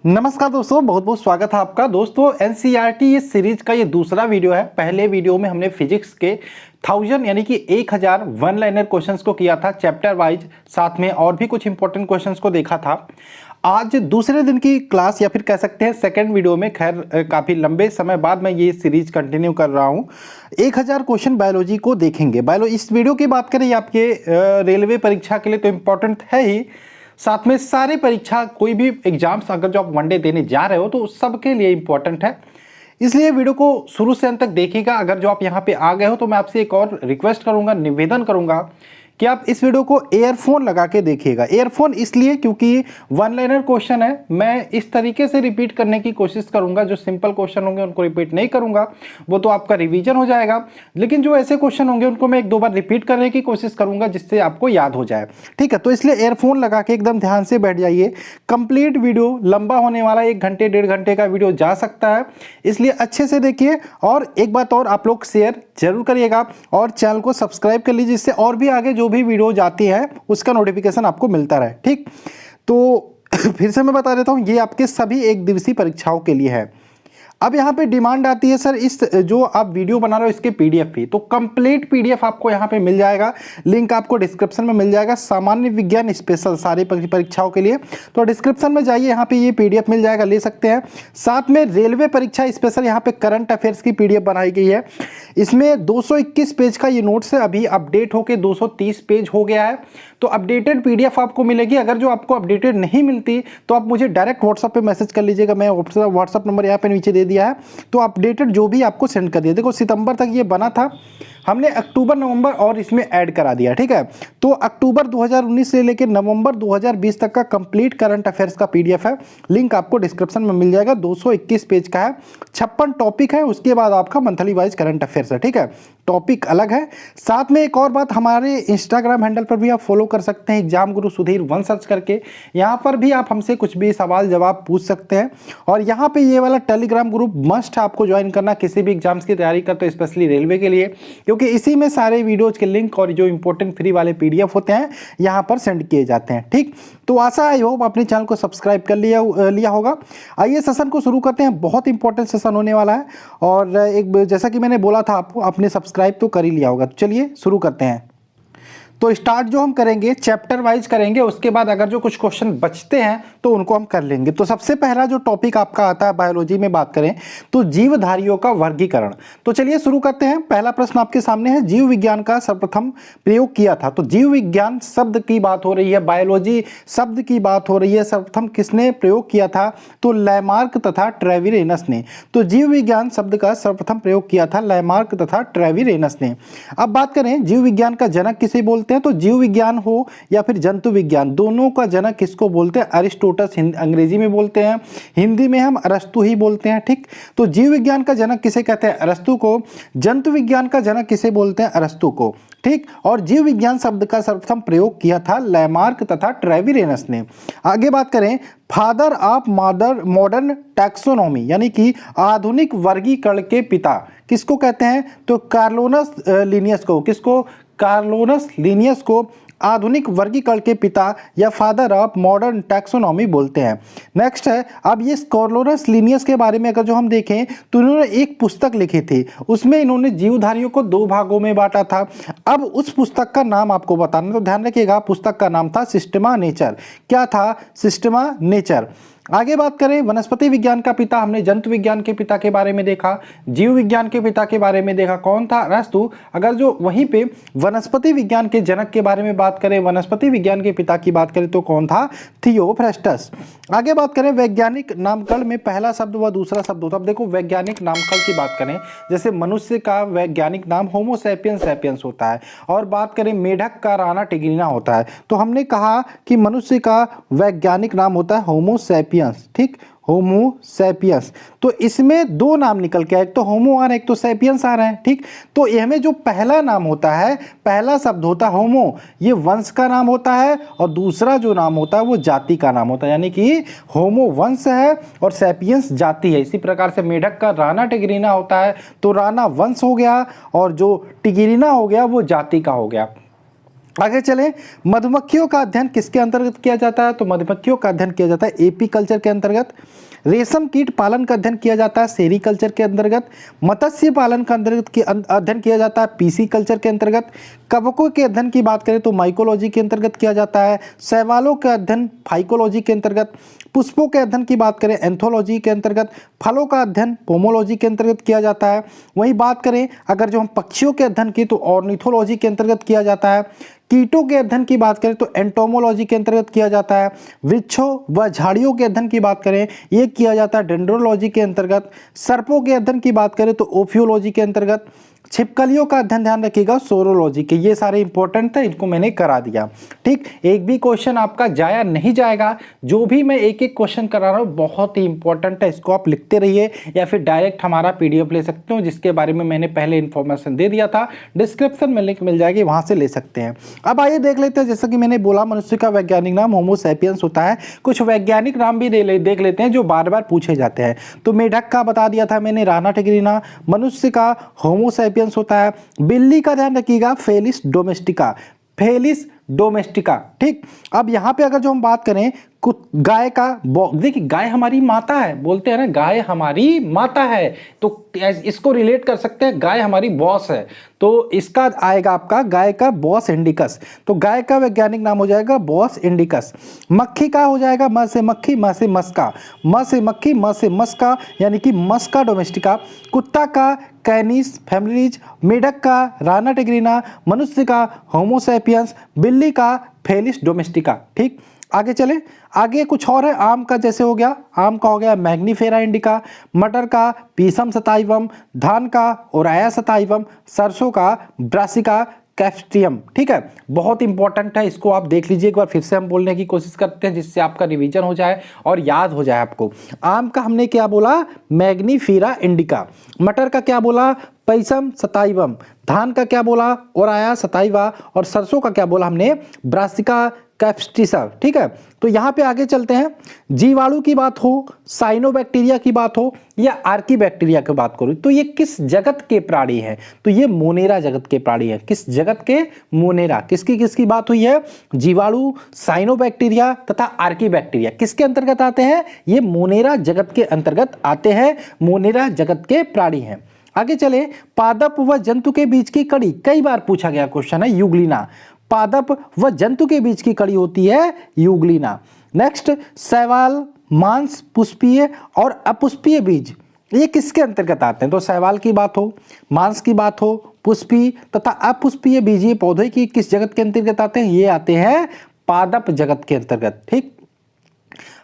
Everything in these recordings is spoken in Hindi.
नमस्कार दोस्तों, बहुत बहुत स्वागत है आपका। दोस्तों एनसीईआरटी इस सीरीज का ये दूसरा वीडियो है। पहले वीडियो में हमने फिजिक्स के 1000 यानी कि 1000 वन लाइनर क्वेश्चंस को किया था चैप्टर वाइज, साथ में और भी कुछ इंपॉर्टेंट क्वेश्चंस को देखा था। आज दूसरे दिन की क्लास या फिर कह सकते हैं सेकंड वीडियो में, खैर काफ़ी लंबे समय बाद मैं ये सीरीज कंटिन्यू कर रहा हूँ। 1000 क्वेश्चन बायोलॉजी को देखेंगे। इस वीडियो की बात करें, आपके रेलवे परीक्षा के लिए तो इम्पोर्टेंट है ही, साथ में सारे परीक्षा कोई भी एग्जाम्स अगर जो आप वनडे देने जा रहे हो तो सबके लिए इम्पोर्टेंट है। इसलिए वीडियो को शुरू से अंत तक देखिएगा। अगर जो आप यहाँ पे आ गए हो तो मैं आपसे एक और रिक्वेस्ट करूंगा, निवेदन करूंगा कि आप इस वीडियो को एयरफोन लगा के देखिएगा। एयरफोन इसलिए क्योंकि वन लाइनर क्वेश्चन है, मैं इस तरीके से रिपीट करने की कोशिश करूंगा। जो सिंपल क्वेश्चन होंगे उनको रिपीट नहीं करूंगा, वो तो आपका रिवीजन हो जाएगा। लेकिन जो ऐसे क्वेश्चन होंगे उनको मैं एक दो बार रिपीट करने की कोशिश करूंगा जिससे आपको याद हो जाए। ठीक है, तो इसलिए एयरफोन लगा के एकदम ध्यान से बैठ जाइए। कंप्लीट वीडियो लंबा होने वाला, 1 घंटे 1.5 घंटे का वीडियो जा सकता है, इसलिए अच्छे से देखिए। और एक बात और, आप लोग शेयर जरूर करिएगा और चैनल को सब्सक्राइब कर लीजिए, जिससे और भी आगे जो भी वीडियो जाती है उसका नोटिफिकेशन आपको मिलता रहे। ठीक, तो फिर से मैं बता देता हूं, ये आपके सभी एक दिवसीय परीक्षाओं के लिए है। अब यहाँ पे डिमांड आती है, सर इस जो आप वीडियो बना रहे हो इसके पीडीएफ भी, तो कंप्लीट पीडीएफ आपको यहाँ पे मिल जाएगा। लिंक आपको डिस्क्रिप्शन में मिल जाएगा। सामान्य विज्ञान स्पेशल सारी परीक्षाओं के लिए, तो डिस्क्रिप्शन में जाइए, यहाँ पे ये पीडीएफ मिल जाएगा, ले सकते हैं। साथ में रेलवे परीक्षा स्पेशल यहाँ पे करंट अफेयर्स की पीडीएफ बनाई गई है। इसमें 221 पेज का ये नोट्स है, अभी अपडेट होकर 230 पेज हो गया है। तो अपडेटेड पीडीएफ आपको मिलेगी। अगर जो आपको अपडेटेड नहीं मिलती तो आप मुझे डायरेक्ट व्हाट्सएप पे मैसेज कर लीजिएगा। मैं व्हाट्सएप नंबर यहाँ पे नीचे दे दिया है, तो अपडेटेड जो भी आपको सेंड कर दिया। देखो सितंबर तक ये बना था, हमने अक्टूबर नवंबर और इसमें ऐड करा दिया। ठीक है, तो अक्टूबर 2019 से लेकर नवंबर 2020 तक का कंप्लीट करंट अफेयर्स का पीडीएफ है। लिंक आपको डिस्क्रिप्शन में मिल जाएगा। 221 पेज का है, 56 टॉपिक है, उसके बाद आपका मंथली वाइज करंट अफेयर्स है। ठीक है, टॉपिक अलग है। साथ में एक और बात, हमारे इंस्टाग्राम हैंडल पर भी आप फॉलो कर सकते हैं, एग्जाम गुरु सुधीर 1 सर्च करके। यहाँ पर भी आप हमसे कुछ भी सवाल जवाब पूछ सकते हैं। और यहाँ पे ये वाला टेलीग्राम ग्रुप मस्ट है आपको ज्वाइन करना, किसी भी एग्जाम्स की तैयारी करते हो, स्पेशली रेलवे के लिए, क्योंकि इसी में सारे वीडियोज के लिंक और जो इंपॉर्टेंट फ्री वाले पीडीएफ होते हैं यहाँ पर सेंड किए जाते हैं। ठीक, तो आशा आई होप अपने चैनल को सब्सक्राइब कर लिया होगा। आइए सेशन को शुरू करते हैं। बहुत इंपॉर्टेंट सेशन होने वाला है, और एक जैसा कि मैंने बोला था आपको, आपने सब्सक्राइब तो कर ही लिया होगा। चलिए शुरू करते हैं। तो स्टार्ट जो हम करेंगे चैप्टर वाइज करेंगे, उसके बाद अगर जो कुछ क्वेश्चन बचते हैं तो उनको हम कर लेंगे। तो सबसे पहला जो टॉपिक आपका आता है बायोलॉजी में बात करें तो जीवधारियों का वर्गीकरण। तो चलिए शुरू करते हैं। पहला प्रश्न आपके सामने है, जीव विज्ञान का सर्वप्रथम प्रयोग किया था। तो जीव विज्ञान शब्द की बात हो रही है, बायोलॉजी शब्द की बात हो रही है, सर्वप्रथम किसने प्रयोग किया था? तो लैमार्क तथा ट्रेविरेनस ने। तो जीव विज्ञान शब्द का सर्वप्रथम प्रयोग किया था लैमार्क तथा ट्रेविरेनस ने। अब बात करें जीव विज्ञान का जनक किसे बोलते हैं, तो जीव विज्ञान हो या फिर जंतु विज्ञान, दोनों का जनक किसको बोलते हैं? अरिस्टोटस अंग्रेजी में बोलते हैं, हिंदी में हम अरस्तु ही बोलते हैं। ठीक, तो जीव विज्ञान का जनक किसे कहते हैं? अरस्तु को। जंतु विज्ञान का जनक किसे बोलते हैं? अरस्तु को। ठीक, और जीव विज्ञान शब्द का सर्वप्रथम प्रयोग किया था लैमार्क तथा ट्रेविरेनस ने। आगे बात करें, फादर ऑफ मॉडर्न टैक्सोनॉमी यानी कि आधुनिक वर्गीकरण के पिता किसको कहते हैं? तो कार्लोनस लिनियस को। किसको? कार्लोनस लिनियस को आधुनिक वर्गीकरण के पिता या फादर ऑफ मॉडर्न टैक्सोनॉमी बोलते हैं। नेक्स्ट है, अब ये कार्लोनस लिनियस के बारे में अगर जो हम देखें तो इन्होंने एक पुस्तक लिखी थी, उसमें इन्होंने जीवधारियों को 2 भागों में बांटा था। अब उस पुस्तक का नाम आपको बताना, तो ध्यान रखिएगा, पुस्तक का नाम था सिस्टमा नेचर। क्या था? Systema nature. आगे बात करें, वनस्पति विज्ञान का पिता, हमने जंतु विज्ञान के पिता के बारे में देखा, जीव विज्ञान के पिता के बारे में देखा, कौन था? अरस्तु। अगर जो वहीं पे वनस्पति विज्ञान के जनक के बारे में बात करें, वनस्पति विज्ञान के पिता की बात करें तो कौन था? थियोफ्रेस्टस। आगे बात करें, वैज्ञानिक नामकरण में पहला शब्द व दूसरा शब्द होता है। अब देखो वैज्ञानिक नामकरण की बात करें, जैसे मनुष्य का वैज्ञानिक नाम होमो सैपियंस सैपियंस होता है, और बात करें मेढक का राना टिग्रिना होता है। तो हमने कहा कि मनुष्य का वैज्ञानिक नाम होता है होमो सैपियंस। ठीक, होमो सैपियंस। तो इसमें 2 नाम निकल के आए, एक तो होमो आ रहा है, एक तो सैपियंस आ रहा है। ठीक, तो इसमें जो पहला नाम होता है, पहला शब्द होता है होमो, ये वंश का नाम होता है, और दूसरा जो नाम होता है वो जाति का नाम होता है। यानी कि होमो वंश है और सैपियंस जाति है। इसी प्रकार से मेढक का राना टिग्रिना होता है, तो राना वंश हो गया और जो टिग्रिना हो गया वो जाति का हो गया। आगे चलें, मधुमक्खियों का अध्ययन किसके अंतर्गत किया जाता है? तो मधुमक्खियों का अध्ययन किया जाता है एपी कल्चर के अंतर्गत। रेशम कीट पालन का अध्ययन किया जाता है सेरीकल्चर के अंतर्गत। मत्स्य पालन का अध्ययन किया जाता है पीसी कल्चर के अंतर्गत। कवकों के अध्ययन की बात करें तो माइकोलॉजी के अंतर्गत किया जाता है। शैवालों का अध्ययन फाइकोलॉजी के अंतर्गत। पुष्पों के अध्ययन की बात करें एंथोलॉजी के अंतर्गत। फलों का अध्ययन पोमोलॉजी के अंतर्गत किया जाता है। वहीं बात करें अगर जो हम पक्षियों के अध्ययन की तो ऑर्निथोलॉजी के अंतर्गत किया जाता है। कीटों के अध्ययन की बात करें तो एंटोमोलॉजी के अंतर्गत किया जाता है। वृक्षों व झाड़ियों के अध्ययन की बात करें ये किया जाता है डेंड्रोलॉजी के अंतर्गत। सर्पों के अध्ययन की बात करें तो ओफियोलॉजी के अंतर्गत। छिपकलियों का अध्ययन ध्यान रखिएगा सोरोलॉजी के। ये सारे इंपॉर्टेंट थे, इनको मैंने करा दिया। ठीक, एक भी क्वेश्चन आपका जाया नहीं जाएगा। जो भी मैं एक एक क्वेश्चन करा रहा हूँ बहुत ही इंपॉर्टेंट है, इसको आप लिखते रहिए या फिर डायरेक्ट हमारा पीडीएफ ले सकते हो जिसके बारे में मैंने पहले इन्फॉर्मेशन दे दिया था। डिस्क्रिप्शन में लिंक मिल जाएगी, वहाँ से ले सकते हैं। अब आइए देख लेते हैं, जैसा कि मैंने बोला मनुष्य का वैज्ञानिक नाम होमो सैपियंस होता है। कुछ वैज्ञानिक नाम भी देख लेते हैं जो बार बार पूछे जाते हैं। तो मेढक का बता दिया था मैंने, राना टिग्रिना। मनुष्य का होमो सैपियंस होता है। बिल्ली का ध्यान रखिएगा फेलिस डोमेस्टिका, फेलिस डोमेस्टिका। ठीक, अब यहाँ पे अगर जो हम बात करें गाय का, देखिए गाय हमारी माता है, बोलते हैं ना गाय हमारी माता है, तो इसको रिलेट कर सकते हैं गाय हमारी बॉस है, तो इसका आएगा आपका गाय का बॉस इंडिकस। तो गाय का वैज्ञानिक नाम हो जाएगा बॉस इंडिकस। मक्खी का हो जाएगा म से मक्खी, म से मस्का, म से मक्खी, म से मस्का यानी कि मस्का डोमेस्टिका। कुत्ता का कैनिस फैमिलीज, मेढक का राना टिग्रिना, मनुष्य का होमो सैपियंस, बिल्ली का फेलिस डोमेस्टिका। ठीक, आगे चले, आगे कुछ और है। आम का जैसे हो गया, आम का हो गया मैग्नीफेरा इंडिका। मटर का पीसम सताइवम, धान का ओराया सताइवम, सरसों का ब्रासिका कैप्स्ट्रियम। ठीक है, बहुत इंपॉर्टेंट है, इसको आप देख लीजिए एक बार। फिर से हम बोलने की कोशिश करते हैं जिससे आपका रिवीजन हो जाए और याद हो जाए आपको। आम का हमने क्या बोला? Mangifera indica. मटर का क्या बोला? पैसम सताइवम। धान का क्या बोला? ओराया सताइवा। और सरसों का क्या बोला हमने? ब्रासिका कैप्स्टिसा। ठीक है, तो यहाँ पे आगे चलते हैं। जीवाणु की बात हो, साइनोबैक्टीरिया की बात हो या आर्कीबैक्टीरिया की बात करूँ तो ये किस जगत के प्राणी हैं? तो ये मोनेरा जगत के प्राणी हैं। किस जगत के? मोनेरा। किसकी किसकी बात हुई है? जीवाणु, साइनोबैक्टीरिया तथा आर्कीबैक्टीरिया किसके अंतर्गत आते हैं? ये मोनेरा जगत के अंतर्गत आते हैं, मोनेरा जगत के प्राणी हैं। आगे चले, पादप व जंतु के बीच की कड़ी, कई बार पूछा गया क्वेश्चन है यूग्लिना। पादप व जंतु के बीच की कड़ी होती है यूग्लिना। नेक्स्ट, शैवाल, मांस, पुष्पीय और अपुष्पीय बीज, ये किसके अंतर्गत आते हैं? तो शैवाल की बात हो, मांस की बात हो, पुष्पीय तथा अपुष्पीय बीज ये पौधे की किस जगत के अंतर्गत आते हैं? ये आते हैं पादप जगत के अंतर्गत। ठीक,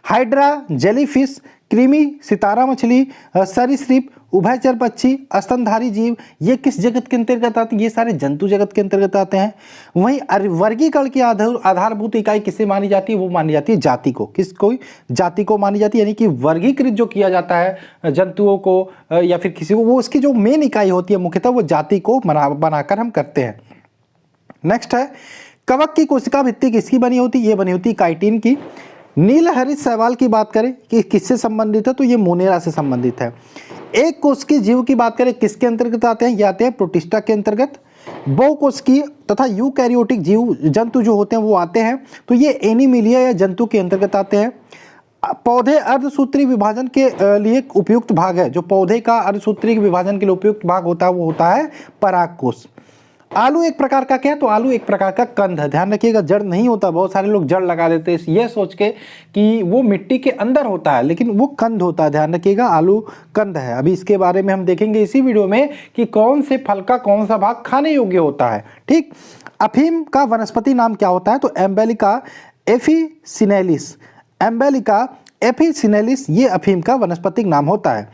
हाइड्रा, जेलीफिश, कृमि, सितारा मछली, सरीसृप, उभयचर पक्षी, स्तनधारी जीव, ये किस जगत के अंतर्गत आते हैं? ये सारे जंतु जगत के अंतर्गत आते हैं। वहीं वर्गीकरण की आधारभूत इकाई किसे मानी जाती है? वो मानी जाती है जाति को। किसको? जाति को मानी जाती है, यानी कि वर्गीकृत जो किया जाता है जंतुओं को या फिर किसी को, वो उसकी जो मेन इकाई होती है मुख्यतः वो जाति को बनाकर हम करते हैं। नेक्स्ट है, कवक की कोशिका भित्ति किसकी बनी होती है? ये बनी होती है काइटिन की। नीलहरित शैवाल की बात करें कि किससे संबंधित है? तो ये मोनेरा से संबंधित है। एक कोशिकीय जीव की बात करें किसके अंतर्गत आते हैं? ये आते हैं प्रोटिस्टा के अंतर्गत। बहुकोशिकीय तथा यूकैरियोटिक जीव जंतु जो होते हैं वो आते हैं, तो ये एनिमिलिया या जंतु के अंतर्गत आते हैं। पौधे अर्धसूत्री विभाजन के लिए उपयुक्त भाग है, जो पौधे का अर्धसूत्री विभाजन के लिए उपयुक्त भाग होता है वो होता है परागकोश। आलू एक प्रकार का क्या है? तो आलू एक प्रकार का कंद है। ध्यान रखिएगा, जड़ नहीं होता। बहुत सारे लोग जड़ लगा देते हैं ये सोच के कि वो मिट्टी के अंदर होता है, लेकिन वो कंद होता है। ध्यान रखिएगा, आलू कंद है। अभी इसके बारे में हम देखेंगे इसी वीडियो में कि कौन से फल का कौन सा भाग खाने योग्य होता है। ठीक, अफीम का वनस्पति नाम क्या होता है? तो एम्बेलिका एफिसिनेलिस, एम्बेलिका एफिसिनेलिस ये अफीम का वनस्पतिक नाम होता है।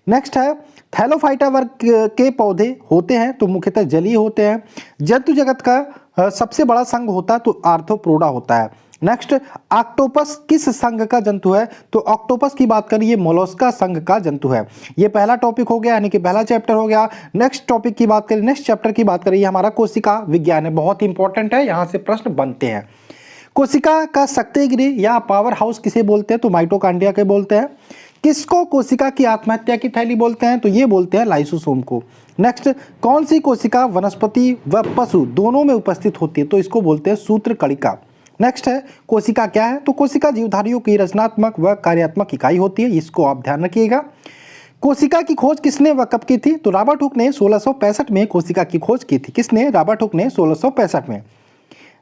नेक्स्ट है, थैलोफाइटा वर्ग के पौधे होते हैं तो मुख्यतः जलीय होते हैं। जंतु जगत का सबसे बड़ा संघ होता है तो आर्थ्रोपोडा होता है। नेक्स्ट, ऑक्टोपस किस संघ का जंतु है? तो ऑक्टोपस की बात करिए ये मोलस्का संघ का जंतु है। ये पहला टॉपिक हो गया, यानी कि पहला चैप्टर हो गया। नेक्स्ट टॉपिक की बात करें, नेक्स्ट चैप्टर की बात करिए, हमारा कोशिका विज्ञान है। बहुत इंपॉर्टेंट है, यहाँ से प्रश्न बनते हैं। कोशिका का शक्ति गृह या पावर हाउस किसे बोलते हैं? तो माइटोकॉन्ड्रिया के बोलते हैं। किसको कोशिका की आत्महत्या की थैली बोलते हैं? तो ये बोलते हैं लाइसोसोम को। नेक्स्ट, कौन सी कोशिका वनस्पति व पशु दोनों में उपस्थित होती है? तो इसको बोलते हैं सूत्रकणिका। नेक्स्ट है, कोशिका क्या है? तो कोशिका जीवधारियों की रचनात्मक व कार्यात्मक इकाई होती है, इसको आप ध्यान रखिएगा। कोशिका की खोज किसने व कब की थी? तो रॉबर्ट हुक ने 1665 में कोशिका की खोज की थी। किसने? रॉबर्ट हुक ने 1665 में।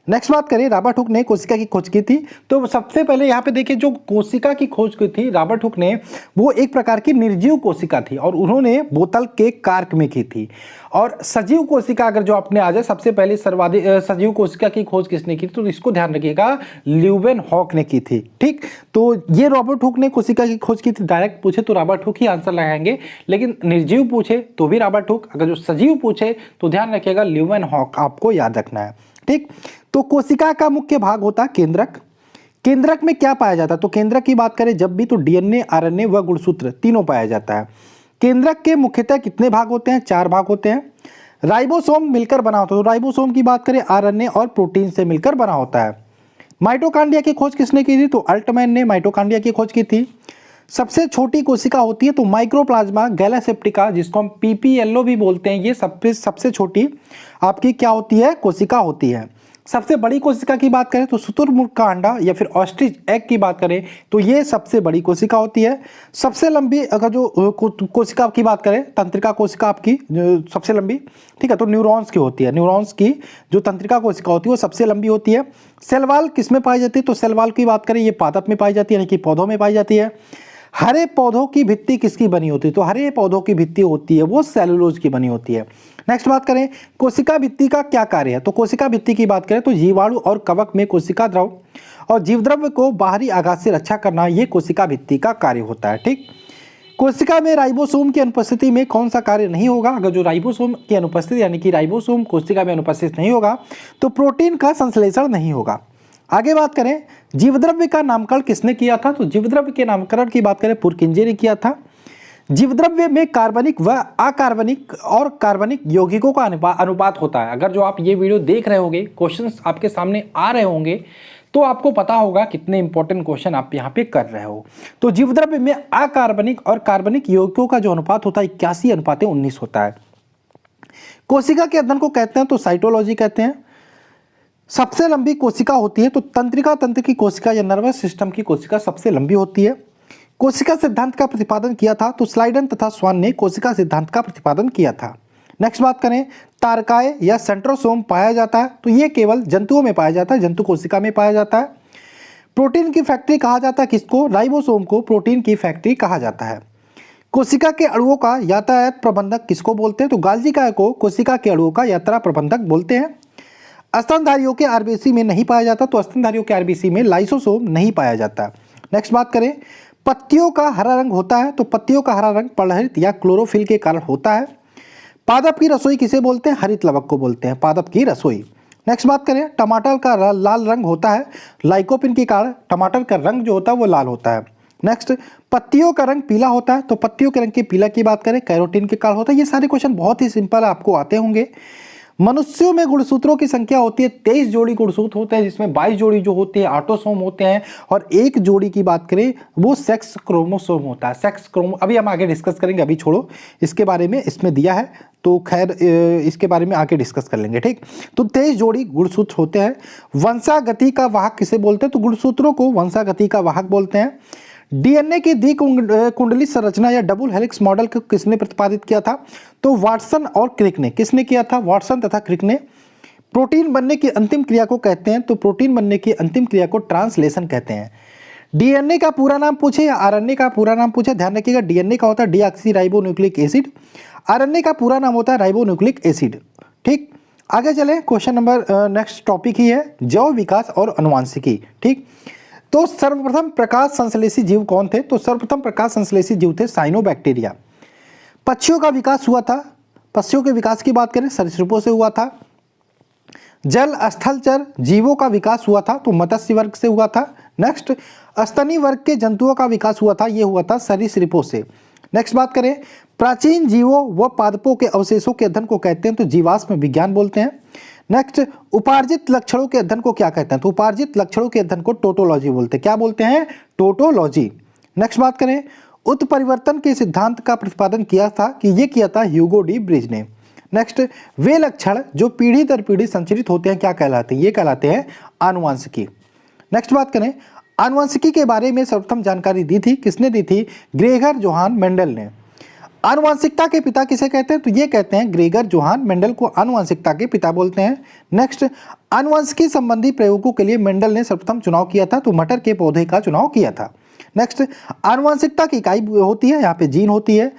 नेक्स्ट बात करें, रॉबर्ट हुक ने कोशिका की खोज की थी, तो सबसे पहले यहाँ पे देखिए जो कोशिका की खोज की थी रॉबर्ट हुक ने, वो एक प्रकार की निर्जीव कोशिका थी और उन्होंने बोतल के कार्क में की थी। और सजीव कोशिका अगर जो आपने आ जाए, सबसे पहले सर्वाधिक सजीव कोशिका की खोज किसने की? तो इसको ध्यान रखिएगा, ल्यूवेनहॉक ने की थी। ठीक, तो ये रॉबर्ट हुक ने कोशिका की खोज की थी। डायरेक्ट पूछे तो रॉबर्ट हुक ही आंसर लगाएंगे, लेकिन निर्जीव पूछे तो भी रॉबर्ट हुक, अगर जो सजीव पूछे तो ध्यान रखिएगा ल्यूवेनहॉक, आपको याद रखना है। ठीक, तो कोशिका का मुख्य भाग होता है केंद्रक। केंद्रक में क्या पाया जाता है? तो केंद्रक की बात करें जब भी, तो डीएनए, आरएनए व गुणसूत्र तीनों पाया जाता है। केंद्रक के मुख्यतः कितने भाग होते हैं? 4 भाग होते हैं। राइबोसोम मिलकर बना होता है, तो राइबोसोम की बात करें आरएनए और प्रोटीन से मिलकर बना होता है। माइटोकांड्रिया की खोज किसने की थी? तो अल्टमैन ने माइटोकांड्रिया की खोज की थी। सबसे छोटी कोशिका होती है तो माइक्रोप्लाज्मा गैलासेप्टिका, जिसको हम पीपीएलओ भी बोलते हैं, ये सबसे छोटी आपकी क्या होती है? कोशिका होती है। सबसे बड़ी कोशिका की बात करें तो शुतुरमुर्ग का अंडा या फिर ऑस्ट्रिच एग की बात करें तो ये सबसे बड़ी कोशिका होती है। सबसे लंबी अगर जो कोशिका की बात करें, तंत्रिका कोशिका आपकी सबसे लंबी, ठीक है, तो न्यूरॉन्स की होती है। न्यूरॉन्स की जो तंत्रिका कोशिका होती है वो सबसे लंबी होती है। सेल वॉल किस में पाई जाती है? तो सेल वॉल की बात करें ये पादप में पाई जाती है, यानी कि पौधों में पाई जाती है। हरे पौधों की भित्ति किसकी बनी होती है? तो हरे पौधों की भित्ति होती है वो सेलुलोज की बनी होती है। नेक्स्ट बात करें, कोशिका भित्ति का क्या कार्य है? तो कोशिका भित्ति की बात करें तो जीवाणु और कवक में कोशिका द्रव और जीवद्रव्य को बाहरी आघात से रक्षा करना, ये कोशिका भित्ति का कार्य होता है। ठीक, कोशिका में राइबोसोम की अनुपस्थिति में कौन सा कार्य नहीं होगा? अगर जो राइबोसोम की अनुपस्थिति यानी कि राइबोसोम कोशिका में अनुपस्थित नहीं होगा तो प्रोटीन का संश्लेषण नहीं होगा। आगे बात करें, जीवद्रव्य का नामकरण किसने किया था? तो जीवद्रव्य के नामकरण की बात करें पुरकिंजे ने किया था। जीवद्रव्य में कार्बनिक व अकार्बनिक और कार्बनिक यौगिकों का अनुपात होता है। अगर जो आप ये वीडियो देख रहे होंगे, क्वेश्चंस आपके सामने आ रहे होंगे, तो आपको पता होगा कितने इंपॉर्टेंट क्वेश्चन आप यहाँ पे कर रहे हो। तो जीवद्रव्य में अकार्बनिक और कार्बनिक यौगिकों का जो अनुपात होता है 81:19 होता है। कोशिका के अध्ययन को कहते हैं तो साइटोलॉजी कहते हैं। सबसे लंबी कोशिका होती है तो तंत्रिका तंत्र की कोशिका या नर्वस सिस्टम की कोशिका सबसे लंबी होती है। कोशिका सिद्धांत का प्रतिपादन किया था तो स्लाइडन तथा स्वान ने कोशिका सिद्धांत का प्रतिपादन किया था। नेक्स्ट बात करें, तारकाय या सेंट्रोसोम पाया जाता है तो ये केवल जंतुओं में पाया जाता है, जंतु कोशिका में पाया जाता है। प्रोटीन की फैक्ट्री कहा जाता है किसको? राइबोसोम को प्रोटीन की फैक्ट्री कहा जाता है। कोशिका के अणुओं का यातायात प्रबंधक किसको बोलते हैं? तो गाल्जी काय को कोशिका के अणुओं का यात्रा प्रबंधक बोलते हैं। स्तनधारियों के आरबीसी में नहीं पाया जाता तो स्तनधारियों के आरबीसी में लाइसोसोम नहीं पाया जाता। नेक्स्ट बात करें, पत्तियों का हरा रंग होता है तो पत्तियों का हरा रंग पर्णहरित या क्लोरोफिल के कारण होता है। पादप की रसोई किसे बोलते हैं? हरित लवक को बोलते हैं पादप की रसोई। नेक्स्ट बात करें, टमाटर का लाल रंग होता है लाइकोपिन के कारण, टमाटर का रंग जो होता है वो लाल होता है। नेक्स्ट, पत्तियों का रंग पीला होता है तो पत्तियों के रंग के पीला की बात करें कैरोटीन के कारण होता है। ये सारे क्वेश्चन बहुत ही सिंपल आपको आते होंगे। मनुष्यों में गुणसूत्रों की संख्या होती है 23 जोड़ी गुणसूत्र होते हैं, जिसमें 22 जोड़ी जो होते हैं ऑटोसोम होते हैं और एक जोड़ी की बात करें वो सेक्स क्रोमोसोम होता है। सेक्स क्रोमो अभी हम आगे डिस्कस करेंगे, अभी छोड़ो इसके बारे में, इसमें दिया है तो खैर इसके बारे में आगे डिस्कस कर लेंगे। ठीक, तो 23 जोड़ी गुणसूत्र होते हैं। वंशागति का वाहक किसे बोलते हैं? तो गुणसूत्रों को वंशागति का वाहक बोलते हैं। डीएनए की द्विकुंडली संरचना या डबल हेलिक्स मॉडल को किसने प्रतिपादित किया था? तो वाटसन और क्रिक ने। किसने किया था? वाटसन तथा क्रिक ने। प्रोटीन बनने की अंतिम क्रिया को कहते हैं तो प्रोटीन बनने की अंतिम क्रिया को ट्रांसलेशन कहते हैं। डीएनए का पूरा नाम पूछे या आरएनए का पूरा नाम पूछे, ध्यान रखिएगा डीएनए का होता है डीऑक्सीराइबोन्यूक्लिक एसिड, आरएनए का पूरा नाम होता है राइबोन्यूक्लिक एसिड। ठीक, आगे चले, क्वेश्चन नंबर नेक्स्ट टॉपिक ही है जैव विकास और अनुवांशिकी। ठीक, तो सर्वप्रथम प्रकाश संश्लेषी जीव कौन थे? तो सर्वप्रथम प्रकाश संश्लेषी जीव थे साइनोबैक्टीरिया। पक्षियों का विकास हुआ था, पक्षियों के विकास की बात करें सरीसृपों से हुआ था। जल स्थलचर जीवों का विकास हुआ था तो मत्स्य वर्ग से हुआ था। नेक्स्ट, स्तनी वर्ग के जंतुओं का विकास हुआ था, ये हुआ था सरीसृपों से। नेक्स्ट बात करें, प्राचीन जीवों व पादपों के अवशेषों के अध्ययन को कहते हैं तो जीवाश्म विज्ञान बोलते हैं। नेक्स्ट, उपार्जित लक्षणों के अध्ययन को क्या कहते हैं? तो उपार्जित लक्षणों के अध्ययन को टोटोलॉजी बोलते हैं। क्या बोलते हैं? टोटोलॉजी। नेक्स्ट बात करें, उत्परिवर्तन के सिद्धांत का प्रतिपादन किया था कि ये किया था ह्यूगो डी ब्रिज ने। नेक्स्ट, वे लक्षण जो पीढ़ी दर पीढ़ी संचरित होते हैं क्या कहलाते हैं? ये कहलाते हैं आनुवंशिकी। नेक्स्ट बात करें, आनुवंशिकी के बारे में सर्वप्रथम जानकारी दी थी, किसने दी थी? ग्रेगर जोहान मेंडल ने। आनुवंशिकता के पिता किसे कहते हैं? तो ये कहते हैं ग्रेगर जोहान मेंडल को आनुवंशिकता के पिता बोलते हैं। नेक्स्ट, आनुवंशिकी संबंधी प्रयोगों के लिए मेंडल ने सर्वप्रथम चुनाव किया था, तो मटर के पौधे का चुनाव किया था। नेक्स्ट, आनुवंशिकता की इकाई होती है, यहाँ पे जीन होती है।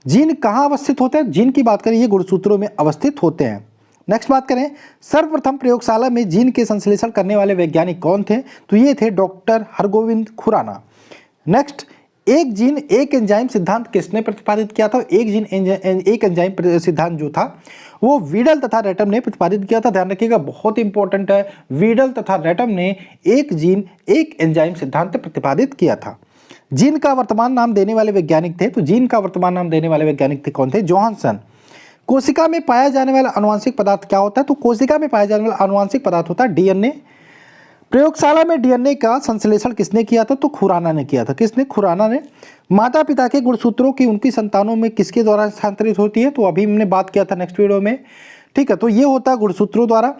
जीन कहाँ अवस्थित होते हैं? जीन की बात करें, ये गुणसूत्रों में अवस्थित होते हैं। नेक्स्ट बात करें, सर्वप्रथम प्रयोगशाला में जीन के संश्लेषण करने वाले वैज्ञानिक कौन थे? तो ये थे डॉक्टर हरगोविंद खुराना। नेक्स्ट, एक जीन एक एंजाइम सिद्धांत किसने प्रतिपादित किया था? एक जीन एक एंजाइम सिद्धांत जो था वो वीडल तथा रेटम ने प्रतिपादित किया था। ध्यान रखिएगा, बहुत इंपॉर्टेंट है। वीडल तथा रेटम ने एक जीन एक एंजाइम सिद्धांत प्रतिपादित किया था। जीन का वर्तमान नाम देने वाले वैज्ञानिक थे, तो जीन का वर्तमान नाम देने वाले वैज्ञानिक थे कौन थे? जोहानसन। कोशिका में पाया जाने वाला आनुवंशिक पदार्थ क्या होता है? तो कोशिका में पाया जाने वाला आनुवंशिक पदार्थ होता है डीएनए। प्रयोगशाला में डीएनए का संश्लेषण किसने किया था? तो खुराना ने किया था। किसने? खुराना ने। माता पिता के गुणसूत्रों की उनकी संतानों में किसके द्वारा स्थानांतरित होती है? तो अभी हमने बात किया था नेक्स्ट वीडियो में, ठीक है। तो ये होता है गुणसूत्रों द्वारा।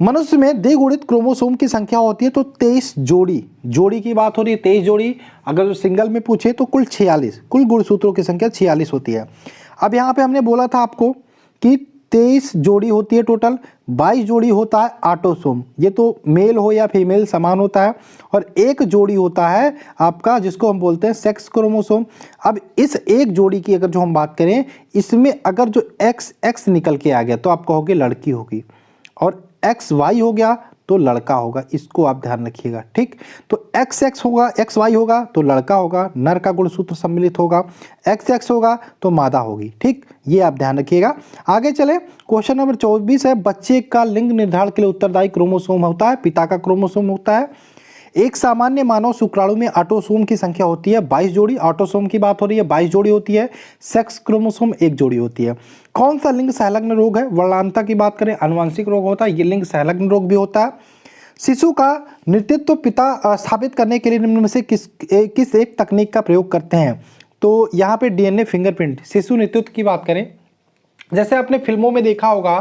मनुष्य में द्विगुणित क्रोमोसोम की संख्या होती है तो 23 जोड़ी की बात हो रही है, 23 जोड़ी। अगर जो सिंगल में पूछे तो कुल 46, कुल गुणसूत्रों की संख्या 46 होती है। अब यहाँ पे हमने बोला था आपको कि 23 जोड़ी होती है टोटल, 22 जोड़ी होता है ऑटोसोम, ये तो मेल हो या फीमेल समान होता है, और एक जोड़ी होता है आपका जिसको हम बोलते हैं सेक्स क्रोमोसोम। अब इस एक जोड़ी की अगर जो हम बात करें, इसमें अगर जो XX निकल के आ गया तो आप कहोगे लड़की होगी, और XY हो गया तो लड़का होगा। इसको आप ध्यान रखिएगा, ठीक। तो XX होगा, XY होगा तो लड़का होगा, नर का गुणसूत्र सम्मिलित होगा। XX होगा तो मादा होगी, ठीक। ये आप ध्यान रखिएगा। आगे चले, क्वेश्चन नंबर 24 है, बच्चे का लिंग निर्धारण के लिए उत्तरदायी क्रोमोसोम होता है, पिता का क्रोमोसोम होता है। एक सामान्य मानव शुक्राणु में ऑटोसोम की संख्या होती है 22 जोड़ी, ऑटोसोम की बात हो रही है, 22 जोड़ी होती है। सेक्स क्रोमोसोम 1 जोड़ी होती है। कौन सा लिंग सहलग्न रोग है? वर्णांतता की बात करें, आनुवंशिक रोग होता है, ये लिंग सहलग्न रोग भी होता है। शिशु का नेतृत्व पिता स्थापित करने के लिए निम्न में से किस एक तकनीक का प्रयोग करते हैं? तो यहाँ पे डीएनए फिंगरप्रिंट। शिशु नेतृत्व की बात करें, जैसे आपने फिल्मों में देखा होगा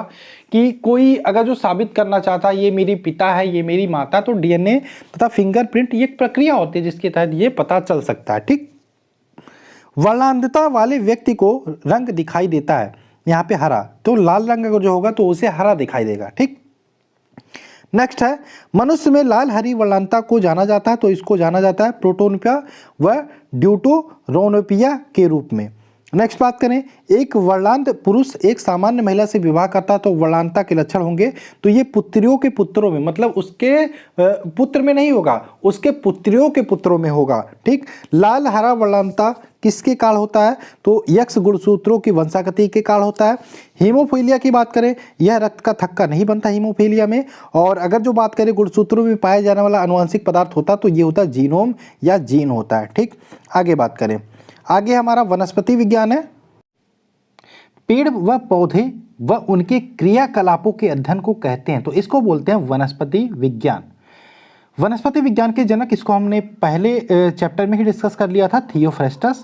कि कोई अगर जो साबित करना चाहता है ये मेरी पिता है, ये मेरी माता, तो डीएनए तथा फिंगरप्रिंट ये एक प्रक्रिया होती है जिसके तहत ये पता चल सकता है, ठीक। वर्णांधता वाले व्यक्ति को रंग दिखाई देता है, यहाँ पे हरा, तो लाल रंग अगर जो होगा तो उसे हरा दिखाई देगा, ठीक। नेक्स्ट है, मनुष्य में लाल हरी वर्णांधता को जाना जाता है, तो इसको जाना जाता है प्रोटोनोपिया व ड्यूटोरोनोपिया के रूप में। नेक्स्ट बात करें, एक वर्णांध पुरुष एक सामान्य महिला से विवाह करता है तो वर्णांधता के लक्षण होंगे, तो ये पुत्रियों के पुत्रों में, मतलब उसके पुत्र में नहीं होगा, उसके पुत्रियों के पुत्रों में होगा, ठीक। लाल हरा वर्णांधता किसके कारण होता है? तो X गुणसूत्रों की वंशागति के कारण होता है। हीमोफीलिया की बात करें, यह रक्त का थक्का नहीं बनता हीमोफीलिया में। और अगर जो बात करें गुणसूत्रों में पाया जाने वाला आनुवंशिक पदार्थ होता तो ये होता है जीनोम या जीन होता है, ठीक। आगे बात करें, आगे हमारा वनस्पति विज्ञान है। पेड़ व पौधे व उनके क्रियाकलापों के अध्ययन को कहते हैं, तो इसको बोलते हैं वनस्पति विज्ञान। वनस्पति विज्ञान के जनक, इसको हमने पहले चैप्टर में ही डिस्कस कर लिया था, थियोफ्रेस्टस।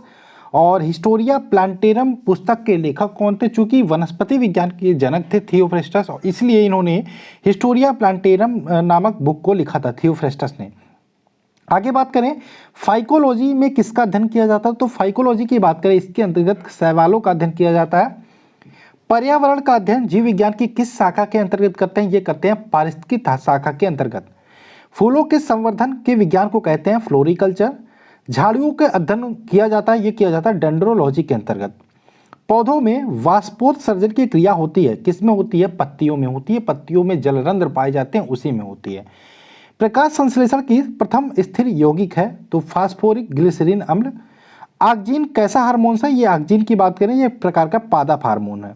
और हिस्टोरिया प्लांटेरम पुस्तक के लेखक कौन थे? चूंकि वनस्पति विज्ञान के जनक थे थियोफ्रेस्टस, और इसलिए इन्होंने हिस्टोरिया प्लांटेरम नामक बुक को लिखा था थियोफ्रेस्टस ने। आगे बात करें, फाइकोलॉजी में किसका अध्ययन किया जाता है? तो फाइकोलॉजी की बात करें, इसके अंतर्गत शैवालों का अध्ययन किया जाता है। पर्यावरण का अध्ययन जीव विज्ञान की किस शाखा के अंतर्गत करते हैं? ये करते हैं पारिस्थितिकी शाखा के अंतर्गत। फूलों के संवर्धन के विज्ञान को कहते हैं फ्लोरिकल्चर। झाड़ियों के अध्ययन किया जाता है, ये किया जाता है डेंड्रोलॉजी के अंतर्गत। पौधों में वाष्पोत्सर्जन की क्रिया होती है, किसमें होती है? पत्तियों में होती है, पत्तियों में जलरंध्र पाए जाते हैं, उसी में होती है। प्रकाश संश्लेषण की प्रथम स्थिर यौगिक है, तो फास्फोरिक ग्लिसरीन अम्ल। ऑक्जिन कैसा हार्मोन है? ये ऑक्जिन की बात करें, ये प्रकार का पादप हार्मोन है।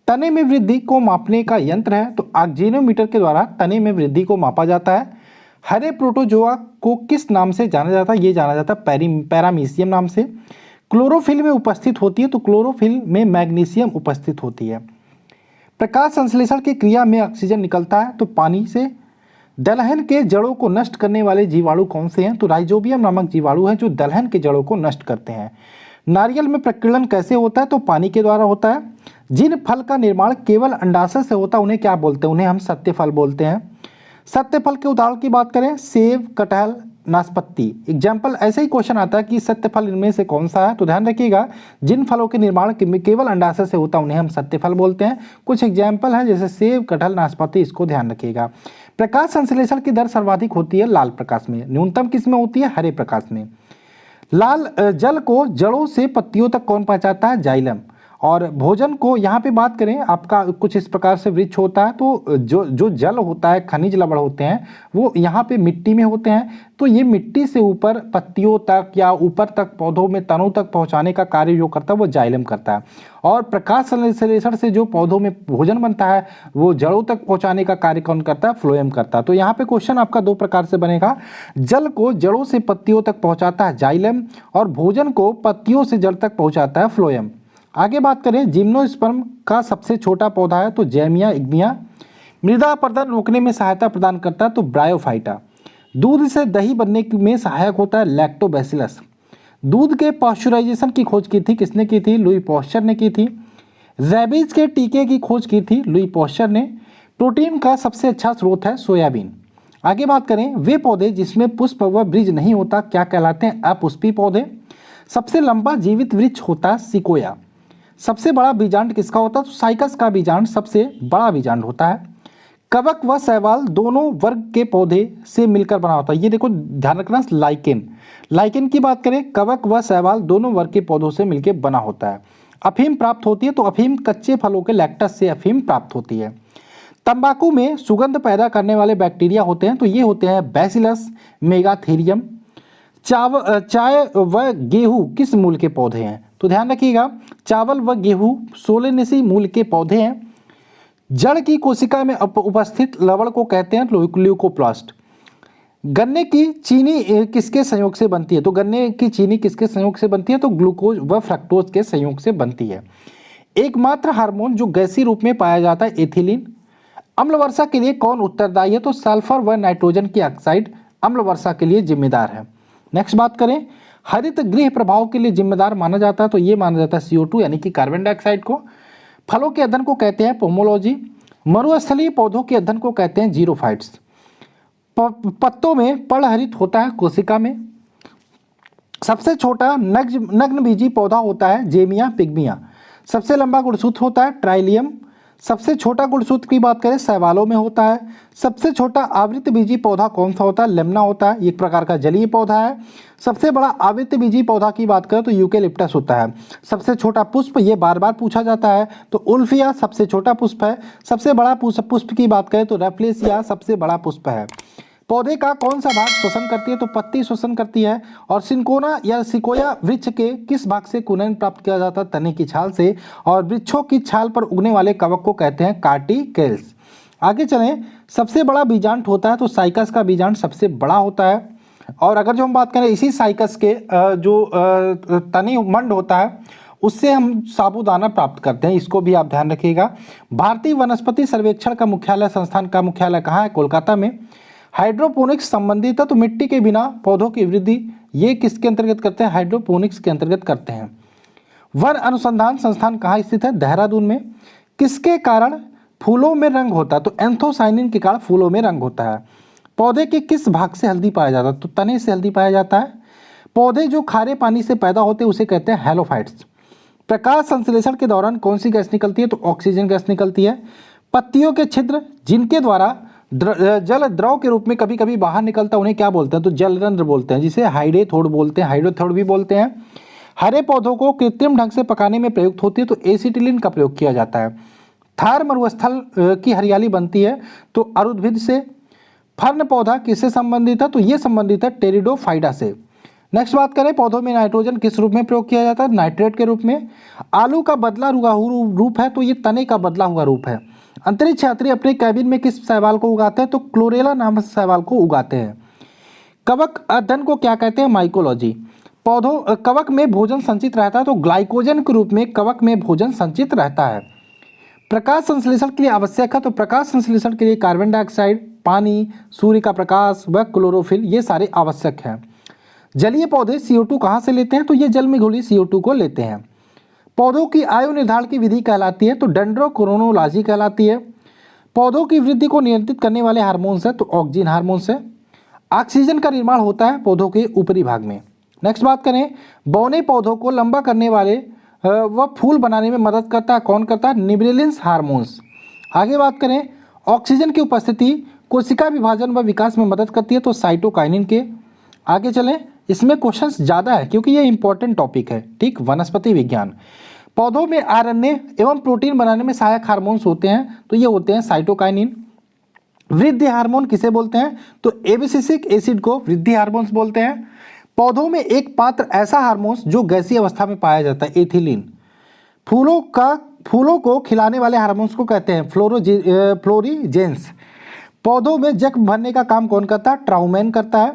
तने में वृद्धि को मापने का यंत्र है, तो ऑक्जिनोमीटर के द्वारा तने में वृद्धि को मापा जाता है। हरे प्रोटोजोआ को किस नाम से जाना जाता है? ये जाना जाता है पैरामीशियम नाम से। क्लोरोफिल में उपस्थित होती है, तो क्लोरोफिल में मैग्नीशियम उपस्थित होती है। प्रकाश संश्लेषण की क्रिया में ऑक्सीजन निकलता है, तो पानी से। दलहन के जड़ों को नष्ट करने वाले जीवाणु कौन से हैं? तो राइजोबियम नामक जीवाणु है जो दलहन के जड़ों को नष्ट करते हैं। नारियल में प्रकीर्णन कैसे होता है? तो पानी के द्वारा होता है। जिन फल का निर्माण केवल अंडाशय से होता है उन्हें क्या बोलते हैं? उन्हें हम सत्य फल बोलते हैं। सत्य फल के उदाहरण की बात करें, सेब, कटहल, नाशपाती। एग्जाम्पल ऐसे ही क्वेश्चन आता है कि सत्य फल इनमें से कौन सा है? तो ध्यान रखिएगा, जिन फलों के निर्माण केवल अंडाशय से होता है उन्हें हम सत्य फल बोलते हैं। कुछ एग्जाम्पल है जैसे सेब, कटहल, नाशपाती, इसको ध्यान रखिएगा। प्रकाश संश्लेषण की दर सर्वाधिक होती है लाल प्रकाश में, न्यूनतम किस में होती है? हरे प्रकाश में। लाल जल को जड़ों से पत्तियों तक कौन पहुंचाता है? जाइलम। और भोजन को यहाँ पे बात करें, आपका कुछ इस प्रकार से वृक्ष होता है, तो जो जल होता है, खनिज लवण होते हैं, वो यहाँ पे मिट्टी में होते हैं। तो ये मिट्टी से ऊपर पत्तियों तक या ऊपर तक पौधों में तनों तक पहुँचाने का कार्य जो करता है वो जाइलम करता है। और प्रकाश संश्लेषण से जो पौधों में भोजन बनता है वो जड़ों तक पहुँचाने का कार्य कौन करता है? फ्लोएम करता है। तो यहाँ पे क्वेश्चन आपका दो प्रकार से बनेगा, जल को जड़ों से पत्तियों तक पहुँचाता है जाइलम, और भोजन को पत्तियों से जड़ तक पहुँचाता है फ्लोएम। आगे बात करें, जिम्नोस्पर्म का सबसे छोटा पौधा है तो जैमिया इग्मिया। मृदा अपरदन रोकने में सहायता प्रदान करता है तो ब्रायोफाइटा। दूध से दही बनने में सहायक होता है लैक्टोबैसिलस। दूध के पाश्चराइजेशन की खोज की थी किसने की थी? लुई पॉस्चर ने की थी। रैबीज के टीके की खोज की थी लुई पॉस्चर ने। प्रोटीन का सबसे अच्छा स्रोत है सोयाबीन। आगे बात करें, वे पौधे जिसमें पुष्प व बीज नहीं होता क्या कहलाते हैं? अपुष्पी पौधे। सबसे लंबा जीवित वृक्ष होता है सिकोया। सबसे बड़ा बीजांड किसका होता है? तो साइकस का बीजांड सबसे बड़ा बीजांड होता है। कवक व शैवाल दोनों वर्ग के पौधे से मिलकर बना होता है। ये देखो ध्यान रखना, लाइकेन की बात करें, कवक व शैवाल दोनों वर्ग के पौधों से मिलकर बना होता है। अफीम प्राप्त होती है तो अफीम कच्चे फलों के लैक्टस से अफीम प्राप्त होती है। तंबाकू में सुगंध पैदा करने वाले बैक्टीरिया होते हैं तो ये होते हैं बैसिलस मेगाथेरियम। चाय व गेहूं किस मूल के पौधे हैं? तो ध्यान रखिएगा, चावल व गेहूं सोलेनेसी मूल के पौधे हैं। जड़ की कोशिका में उपस्थित लवण को कहते हैं ल्यूकोप्लास्ट। गन्ने की चीनी किसके संयोग से बनती है? तो गन्ने की चीनी किसके संयोग से बनती है? तो ग्लूकोज व फ्रक्टोज के संयोग से बनती है। एकमात्र हार्मोन जो गैसीय रूप में पाया जाता है एथिलीन। अम्ल वर्षा के लिए कौन उत्तरदायी है? तो सल्फर व नाइट्रोजन की ऑक्साइड अम्ल वर्षा के लिए जिम्मेदार है। नेक्स्ट बात करें, हरित गृह प्रभाव के लिए जिम्मेदार माना जाता है तो ये माना जाता है CO2 यानी कि कार्बन डाइऑक्साइड को। फलों के अध्ययन को कहते हैं पोमोलॉजी। मरुस्थलीय पौधों के अध्ययन को कहते हैं जीरोफाइट्स। पत्तों में पर्णहरित होता है कोशिका में। सबसे छोटा नग्नबीजी पौधा होता है जेमिया पिग्मिया। सबसे लंबा गुणसूत्र होता है ट्राइलियम। सबसे छोटा गुणसूत्र की बात करें शैवालों में होता है। सबसे छोटा आवृत बीजी पौधा कौन सा होता है? लेमना होता है, एक प्रकार का जलीय पौधा है। सबसे बड़ा आवृत बीजी पौधा की बात करें तो यूकेलिप्टस होता है। सबसे छोटा पुष्प, ये बार बार पूछा जाता है, तो उल्फिया सबसे छोटा पुष्प है। सबसे बड़ा पुष्प की बात करें तो रेफ्लेसिया सबसे बड़ा पुष्प है। पौधे का कौन सा भाग श्वसन करती है? तो पत्ती श्वसन करती है। और सिंकोना या सिकोया वृक्ष के किस भाग से कुनन प्राप्त किया जाता है? तने की छाल से। और वृक्षों की छाल पर उगने वाले कवक को कहते हैं कार्टिकेल्स। आगे चलें, सबसे बड़ा बीजांड होता है तो साइकस का बीजांड सबसे बड़ा होता है। और अगर जो हम बात करें इसी साइकस के जो तनी मंड होता है उससे हम साबूदाना प्राप्त करते हैं, इसको भी आप ध्यान रखिएगा। भारतीय वनस्पति सर्वेक्षण का मुख्यालय, संस्थान का मुख्यालय कहाँ है? कोलकाता में। हाइड्रोपोनिक्स संबंधित है तो मिट्टी के बिना पौधों की वृद्धि, ये किसके अंतर्गत करते हैं? हाइड्रोपोनिक्स के अंतर्गत करते हैं। वन अनुसंधान संस्थान कहाँ स्थित है? देहरादून में। किसके कारण फूलों में रंग होता है? तो एंथोसाइनिन के कारण फूलों में रंग होता है। पौधे के किस भाग से हल्दी पाया जाता है? तो तने से हल्दी पाया जाता है। पौधे जो खारे पानी से पैदा होते हैं उसे कहते हैं हैलोफाइट्स। प्रकाश संश्लेषण के दौरान कौन सी गैस निकलती है? तो ऑक्सीजन गैस निकलती है। पत्तियों के छिद्र जिनके द्वारा जल द्रव के रूप में कभी कभी बाहर निकलता है उन्हें क्या बोलते हैं? तो जलरंध्र बोलते हैं, जिसे हाइडेथोड बोलते हैं, हाइड्रोथोड भी बोलते हैं। हरे पौधों को कृत्रिम ढंग से पकाने में प्रयुक्त होती है तो एसिटिलीन का प्रयोग किया जाता है। थार मरुस्थल की हरियाली बनती है तो अरुद्भिद से। फर्न पौधा किससे संबंधित है? तो ये संबंधित है टेरिडोफाइडा से। नेक्स्ट बात करें, पौधों में नाइट्रोजन किस रूप में प्रयोग किया जाता है? नाइट्रेट के रूप में। आलू का बदला हुआ रूप है तो ये तने का बदला हुआ रूप है। अंतरिक्ष यात्री अपने कैबिन में किस शैवाल को उगाते हैं? तो क्लोरेला नामक शैवाल को उगाते हैं। कवक अध्ययन को क्या कहते हैं? माइकोलॉजी। पौधों कवक में भोजन संचित रहता है तो ग्लाइकोजन के रूप में कवक में भोजन संचित रहता है। प्रकाश संश्लेषण के लिए आवश्यक है तो प्रकाश संश्लेषण के लिए कार्बन डाइऑक्साइड, पानी, सूर्य का प्रकाश व क्लोरोफिल, ये सारे आवश्यक हैं। जलीय पौधे CO2 कहाँ से लेते हैं? तो ये जल में घुली CO2 को लेते हैं। पौधों की आयु निर्धारण की विधि कहलाती है तो डेंड्रोक्रोनोलॉजी कहलाती है। पौधों की वृद्धि को नियंत्रित करने वाले हार्मोन्स है तो ऑक्सीजन हार्मोन्स है। ऑक्सीजन का निर्माण होता है पौधों के ऊपरी भाग में। नेक्स्ट बात करें, बौने पौधों को लंबा करने वाले व फूल बनाने में मदद करता है, कौन करता है? निब्रेलिन्स हार्मोन्स। आगे बात करें, ऑक्सीजन की उपस्थिति कोशिका विभाजन व विकास में मदद करती है तो साइटोकाइनिन के। आगे चलें, इसमें क्वेश्चंस ज़्यादा है क्योंकि ये इंपॉर्टेंट टॉपिक है, ठीक। वनस्पति विज्ञान। पौधों में आरएनए एवं प्रोटीन बनाने में सहायक हार्मोन्स होते हैं तो ये होते हैं साइटोकाइनिन। वृद्धि हार्मोन किसे बोलते हैं? तो एबिसिसिक एसिड को वृद्धि हार्मोन्स बोलते हैं। पौधों में एक पात्र ऐसा हार्मोन्स जो गैसीय अवस्था में पाया जाता है, एथिलीन। फूलों को खिलाने वाले हार्मोन्स को कहते हैं फ्लोरीजेंस। पौधों में जख्म भरने का काम कौन करता है? ट्राउमेन करता है।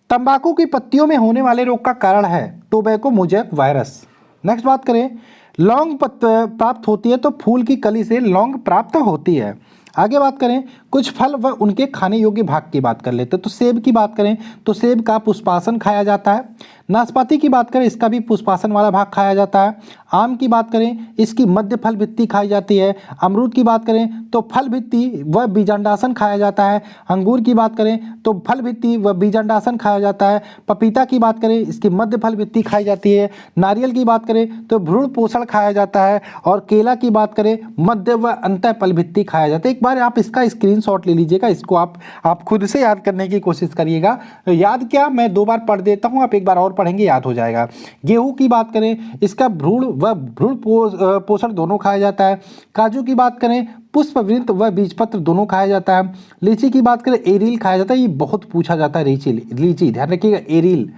तंबाकू की पत्तियों में होने वाले रोग का कारण है टोबैको मोजैक वायरस। नेक्स्ट बात करें, लौंग प्राप्त होती है तो फूल की कली से लौंग प्राप्त होती है। आगे बात करें, कुछ फल व उनके खाने योग्य भाग की बात कर लेते हैं। तो सेब की बात करें तो सेब का पुष्पासन खाया जाता है। नाशपाती की बात करें, इसका भी पुष्पासन वाला भाग खाया जाता है। आम की बात करें, इसकी मध्य फल भित्ति खाई जाती है। अमरूद की बात करें तो फल भित्ति व बीजांडासन खाया जाता है। अंगूर की बात करें तो फल भित्ति व बीजांडासन खाया जाता है। पपीता की बात करें, इसकी मध्य फल भित्ति खाई जाती है। नारियल की बात करें तो भ्रूण पोषण खाया जाता है। और केला की बात करें, मध्य व अंतः फल भित्ति खाया जाता है। एक बार आप इसका स्क्रीनशॉट ले लीजिएगा, इसको आप खुद से याद करने की कोशिश करिएगा। याद क्या, मैं 2 बार पढ़ देता हूँ, आप एक बार और पढ़ेंगे, याद हो जाएगा। गेहूं की बात करें, इसका भ्रूण व भ्रूण पोषण दोनों खाया जाता है। काजू की बात करें, पुष्पवृंत व बीजपत्र दोनों खाया जाता है। लीची की बात करें, एरील खाया जाता है, ये बहुत पूछा जाता है। लीची ध्यान रखिएगा, एरील।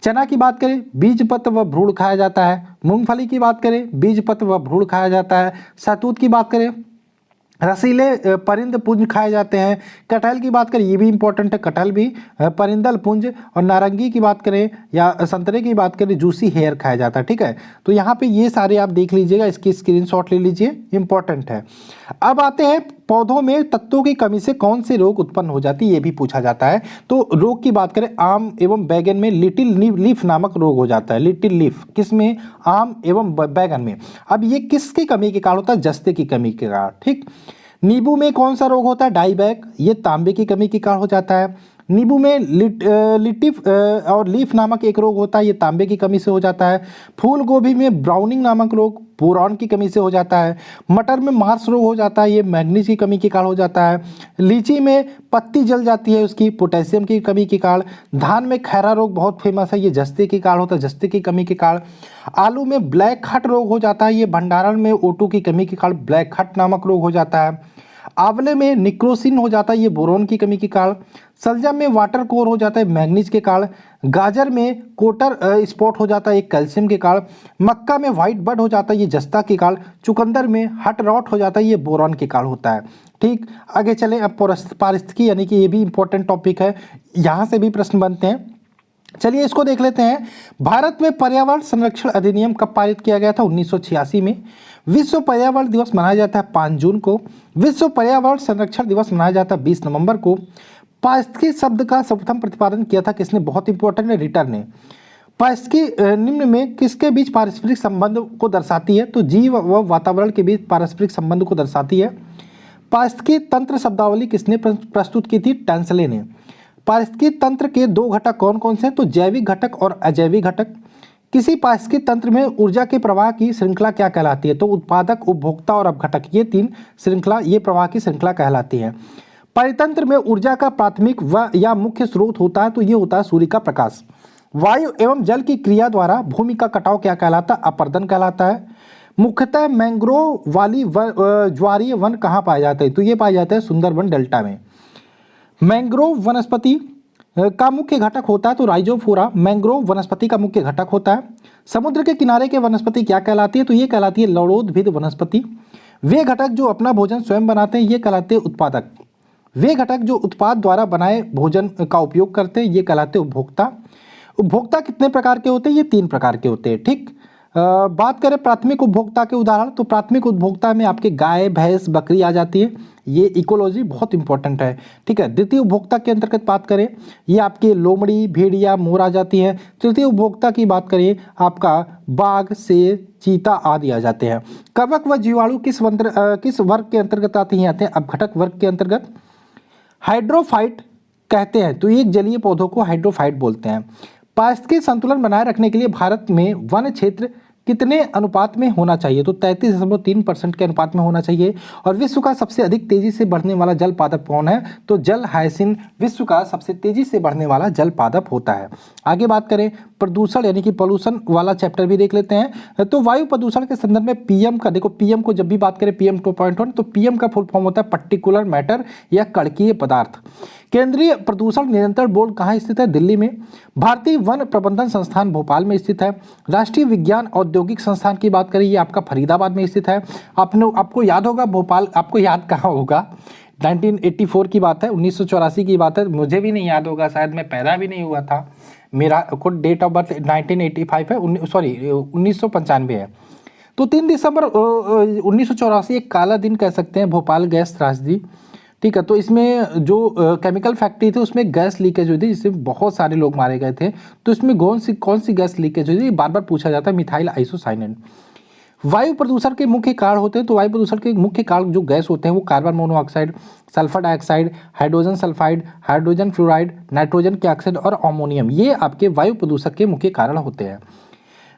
चना की बात करें, बीजपत्र व भ्रूण खाया जाता है। मूंगफली की बात करें, बीजपत्र व भ्रूण खाया जाता है। शहतूत की बात करें, रसीले परिंद पुंज खाए जाते हैं। कटहल की बात करें, ये भी इंपॉर्टेंट है, कटहल भी परिंदल पुंज। और नारंगी की बात करें या संतरे की बात करें, जूसी हेयर खाया जाता है, ठीक है। तो यहाँ पे ये सारे आप देख लीजिएगा, इसकी स्क्रीनशॉट ले लीजिए, इंपॉर्टेंट है। अब आते हैं, पौधों में तत्वों की कमी से कौन से रोग उत्पन्न हो जाती है, ये भी पूछा जाता है। तो रोग की बात करें, आम एवं बैगन में लिटिल लीफ नामक रोग हो जाता है। लिटिल लीफ किसमें? आम एवं बैगन में। अब ये किसकी कमी के कारण होता है? जस्ते की कमी के कारण, ठीक। नींबू में कौन सा रोग होता है? डाईबैक, ये तांबे की कमी के कारण हो जाता है। नींबू में लिटिफ और लीफ नामक एक रोग होता है, ये तांबे की कमी से हो जाता है। फूल गोभी में ब्राउनिंग नामक रोग बोरॉन की कमी से हो जाता है। मटर में मार्स रोग हो जाता है, ये मैग्नीज की कमी के कारण हो जाता है। लीची में पत्ती जल जाती है, उसकी पोटेशियम की कमी के कारण। धान में खैरा रोग बहुत फेमस है, ये जस्ते के कारण होता है, जस्ते की कमी के कारण। आलू में ब्लैक हट रोग हो जाता है, ये भंडारण में O2 की कमी के कारण ब्लैक हट नामक रोग हो जाता है। आंवले में निक्रोसिन हो जाता है, ये बोरोन की कमी के कारण। सलजम में वाटर कोर हो जाता है, मैग्नीज के कारण। गाजर में कोटर स्पॉट हो जाता है, ये कैल्शियम के कारण। मक्का में व्हाइट बड हो जाता है, ये जस्ता के कारण। चुकंदर में हट रॉट हो जाता है, ये बोरॉन के कारण होता है, ठीक। आगे चलें, अब पारिस्थितिकी यानी कि ये भी इंपॉर्टेंट टॉपिक है, यहाँ से भी प्रश्न बनते हैं। चलिए इसको देख लेते हैं। भारत में पर्यावरण संरक्षण अधिनियम कब पारित किया गया था? 1986 में। विश्व पर्यावरण दिवस मनाया जाता है 5 जून को। विश्व पर्यावरण संरक्षण दिवस मनाया जाता है 20 नवंबर को। पारिस्थितिकी शब्द का सर्वप्रथम प्रतिपादन किया था किसने? बहुत इंपॉर्टेंट है, रिटर ने। पारिस्थितिकी निम्न में किसके बीच पारस्परिक संबंध को दर्शाती है? तो जीव व वातावरण के बीच पारस्परिक संबंध को दर्शाती है। पारिस्थितिकी तंत्र शब्दावली किसने प्रस्तुत की थी? टेंसले ने। पारिस्थितिकी तंत्र के 2 घटक कौन कौन से हैं? तो जैविक घटक और अजैविक घटक। किसी पारिस्थितिकी तंत्र में ऊर्जा के प्रवाह की श्रृंखला क्या कहलाती है? तो उत्पादक, उपभोक्ता और अपघटक, ये 3 श्रृंखला, ये प्रवाह की श्रृंखला कहलाती है। परितंत्र में ऊर्जा का प्राथमिक व या मुख्य स्रोत होता है, तो ये होता है सूर्य का प्रकाश। वायु एवं जल की क्रिया द्वारा भूमि का कटाव क्या कहलाता है? अपरदन कहलाता है। मुख्यतः मैंग्रोव वाली ज्वारीय वन कहाँ पाया जाता है? तो ये पाया जाता है सुंदरबन डेल्टा में। मैंग्रोव वनस्पति का मुख्य घटक होता है, तो राइजोफोरा मैंग्रोव वनस्पति का मुख्य घटक होता है। समुद्र के किनारे के वनस्पति क्या कहलाती है? तो ये कहलाती है लवणोद्भिद वनस्पति। वे घटक जो अपना भोजन स्वयं बनाते हैं, ये कहलाते हैं उत्पादक। वे घटक जो उत्पाद द्वारा बनाए भोजन का उपयोग करते हैं, ये कहलाते हैं उपभोक्ता। उपभोक्ता कितने प्रकार के होते हैं? ये 3 प्रकार के होते हैं, ठीक। बात करें प्राथमिक उपभोक्ता के उदाहरण, तो प्राथमिक उपभोक्ता में आपके गाय, भैंस, बकरी आ जाती है। ये इकोलॉजी बहुत इंपॉर्टेंट है, ठीक है। द्वितीय उपभोक्ता के अंतर्गत बात करें, ये आपके लोमड़ी, भेड़िया, मोर आ जाती है। तृतीय उपभोक्ता की बात करें, आपका बाघ, शेर, चीता आदि आ जाते हैं। कवक व जीवाणु किस वर्ग के अंतर्गत आते हैं? अपघटक वर्ग के अंतर्गत। हाइड्रोफाइट कहते हैं, तो एक जलीय पौधों को हाइड्रोफाइट बोलते हैं। पारिस्थितिकी संतुलन बनाए रखने के लिए भारत में वन क्षेत्र कितने अनुपात में होना चाहिए? तो 33.3% के अनुपात में होना चाहिए। और विश्व का सबसे अधिक तेजी से बढ़ने वाला जल पादप कौन है? तो जल हायसिन विश्व का सबसे तेजी से बढ़ने वाला जल पादप होता है। आगे बात करें प्रदूषण यानी कि पोल्यूशन वाला चैप्टर भी देख लेते हैं। तो वायु प्रदूषण के संदर्भ में पीएम का देखो, पीएम को जब भी बात करें PM 2.1, तो पीएम का फुल फॉर्म होता है पर्टिकुलर मैटर या कणकीय पदार्थ। केंद्रीय प्रदूषण नियंत्रण बोर्ड कहाँ स्थित है? दिल्ली में। भारतीय वन प्रबंधन संस्थान भोपाल में स्थित है। राष्ट्रीय विज्ञान औद्योगिक संस्थान की बात करें, ये आपका फरीदाबाद में स्थित है। आपको याद होगा भोपाल, आपको याद कहाँ होगा? 1984 की बात है, 1984 की बात है। मुझे भी नहीं याद होगा, शायद मैं पैदा भी नहीं हुआ था। मेरा खुद डेट ऑफ बर्थ 1985 है, 1995 है। तो 3 दिसंबर 1984 एक काला दिन कह सकते हैं भोपाल गैस त्रासदी, ठीक है। तो इसमें जो केमिकल फैक्ट्री थी उसमें गैस लीकेज हुई थी, जिससे बहुत सारे लोग मारे गए थे। तो इसमें कौन सी गैस लीकेज हुई थी? बार बार पूछा जाता है, मिथाइल आइसोसाइनेट। वायु प्रदूषण के मुख्य कारण होते हैं, तो वायु प्रदूषण के मुख्य कारण जो गैस होते हैं वो carbon monoxide, sulphur dioxide, hydrogen sulphide, hydrogen fluoride, nitrogen के ऑक्साइड और अमोनियम, ये आपके वायु प्रदूषण के मुख्य कारण होते हैं।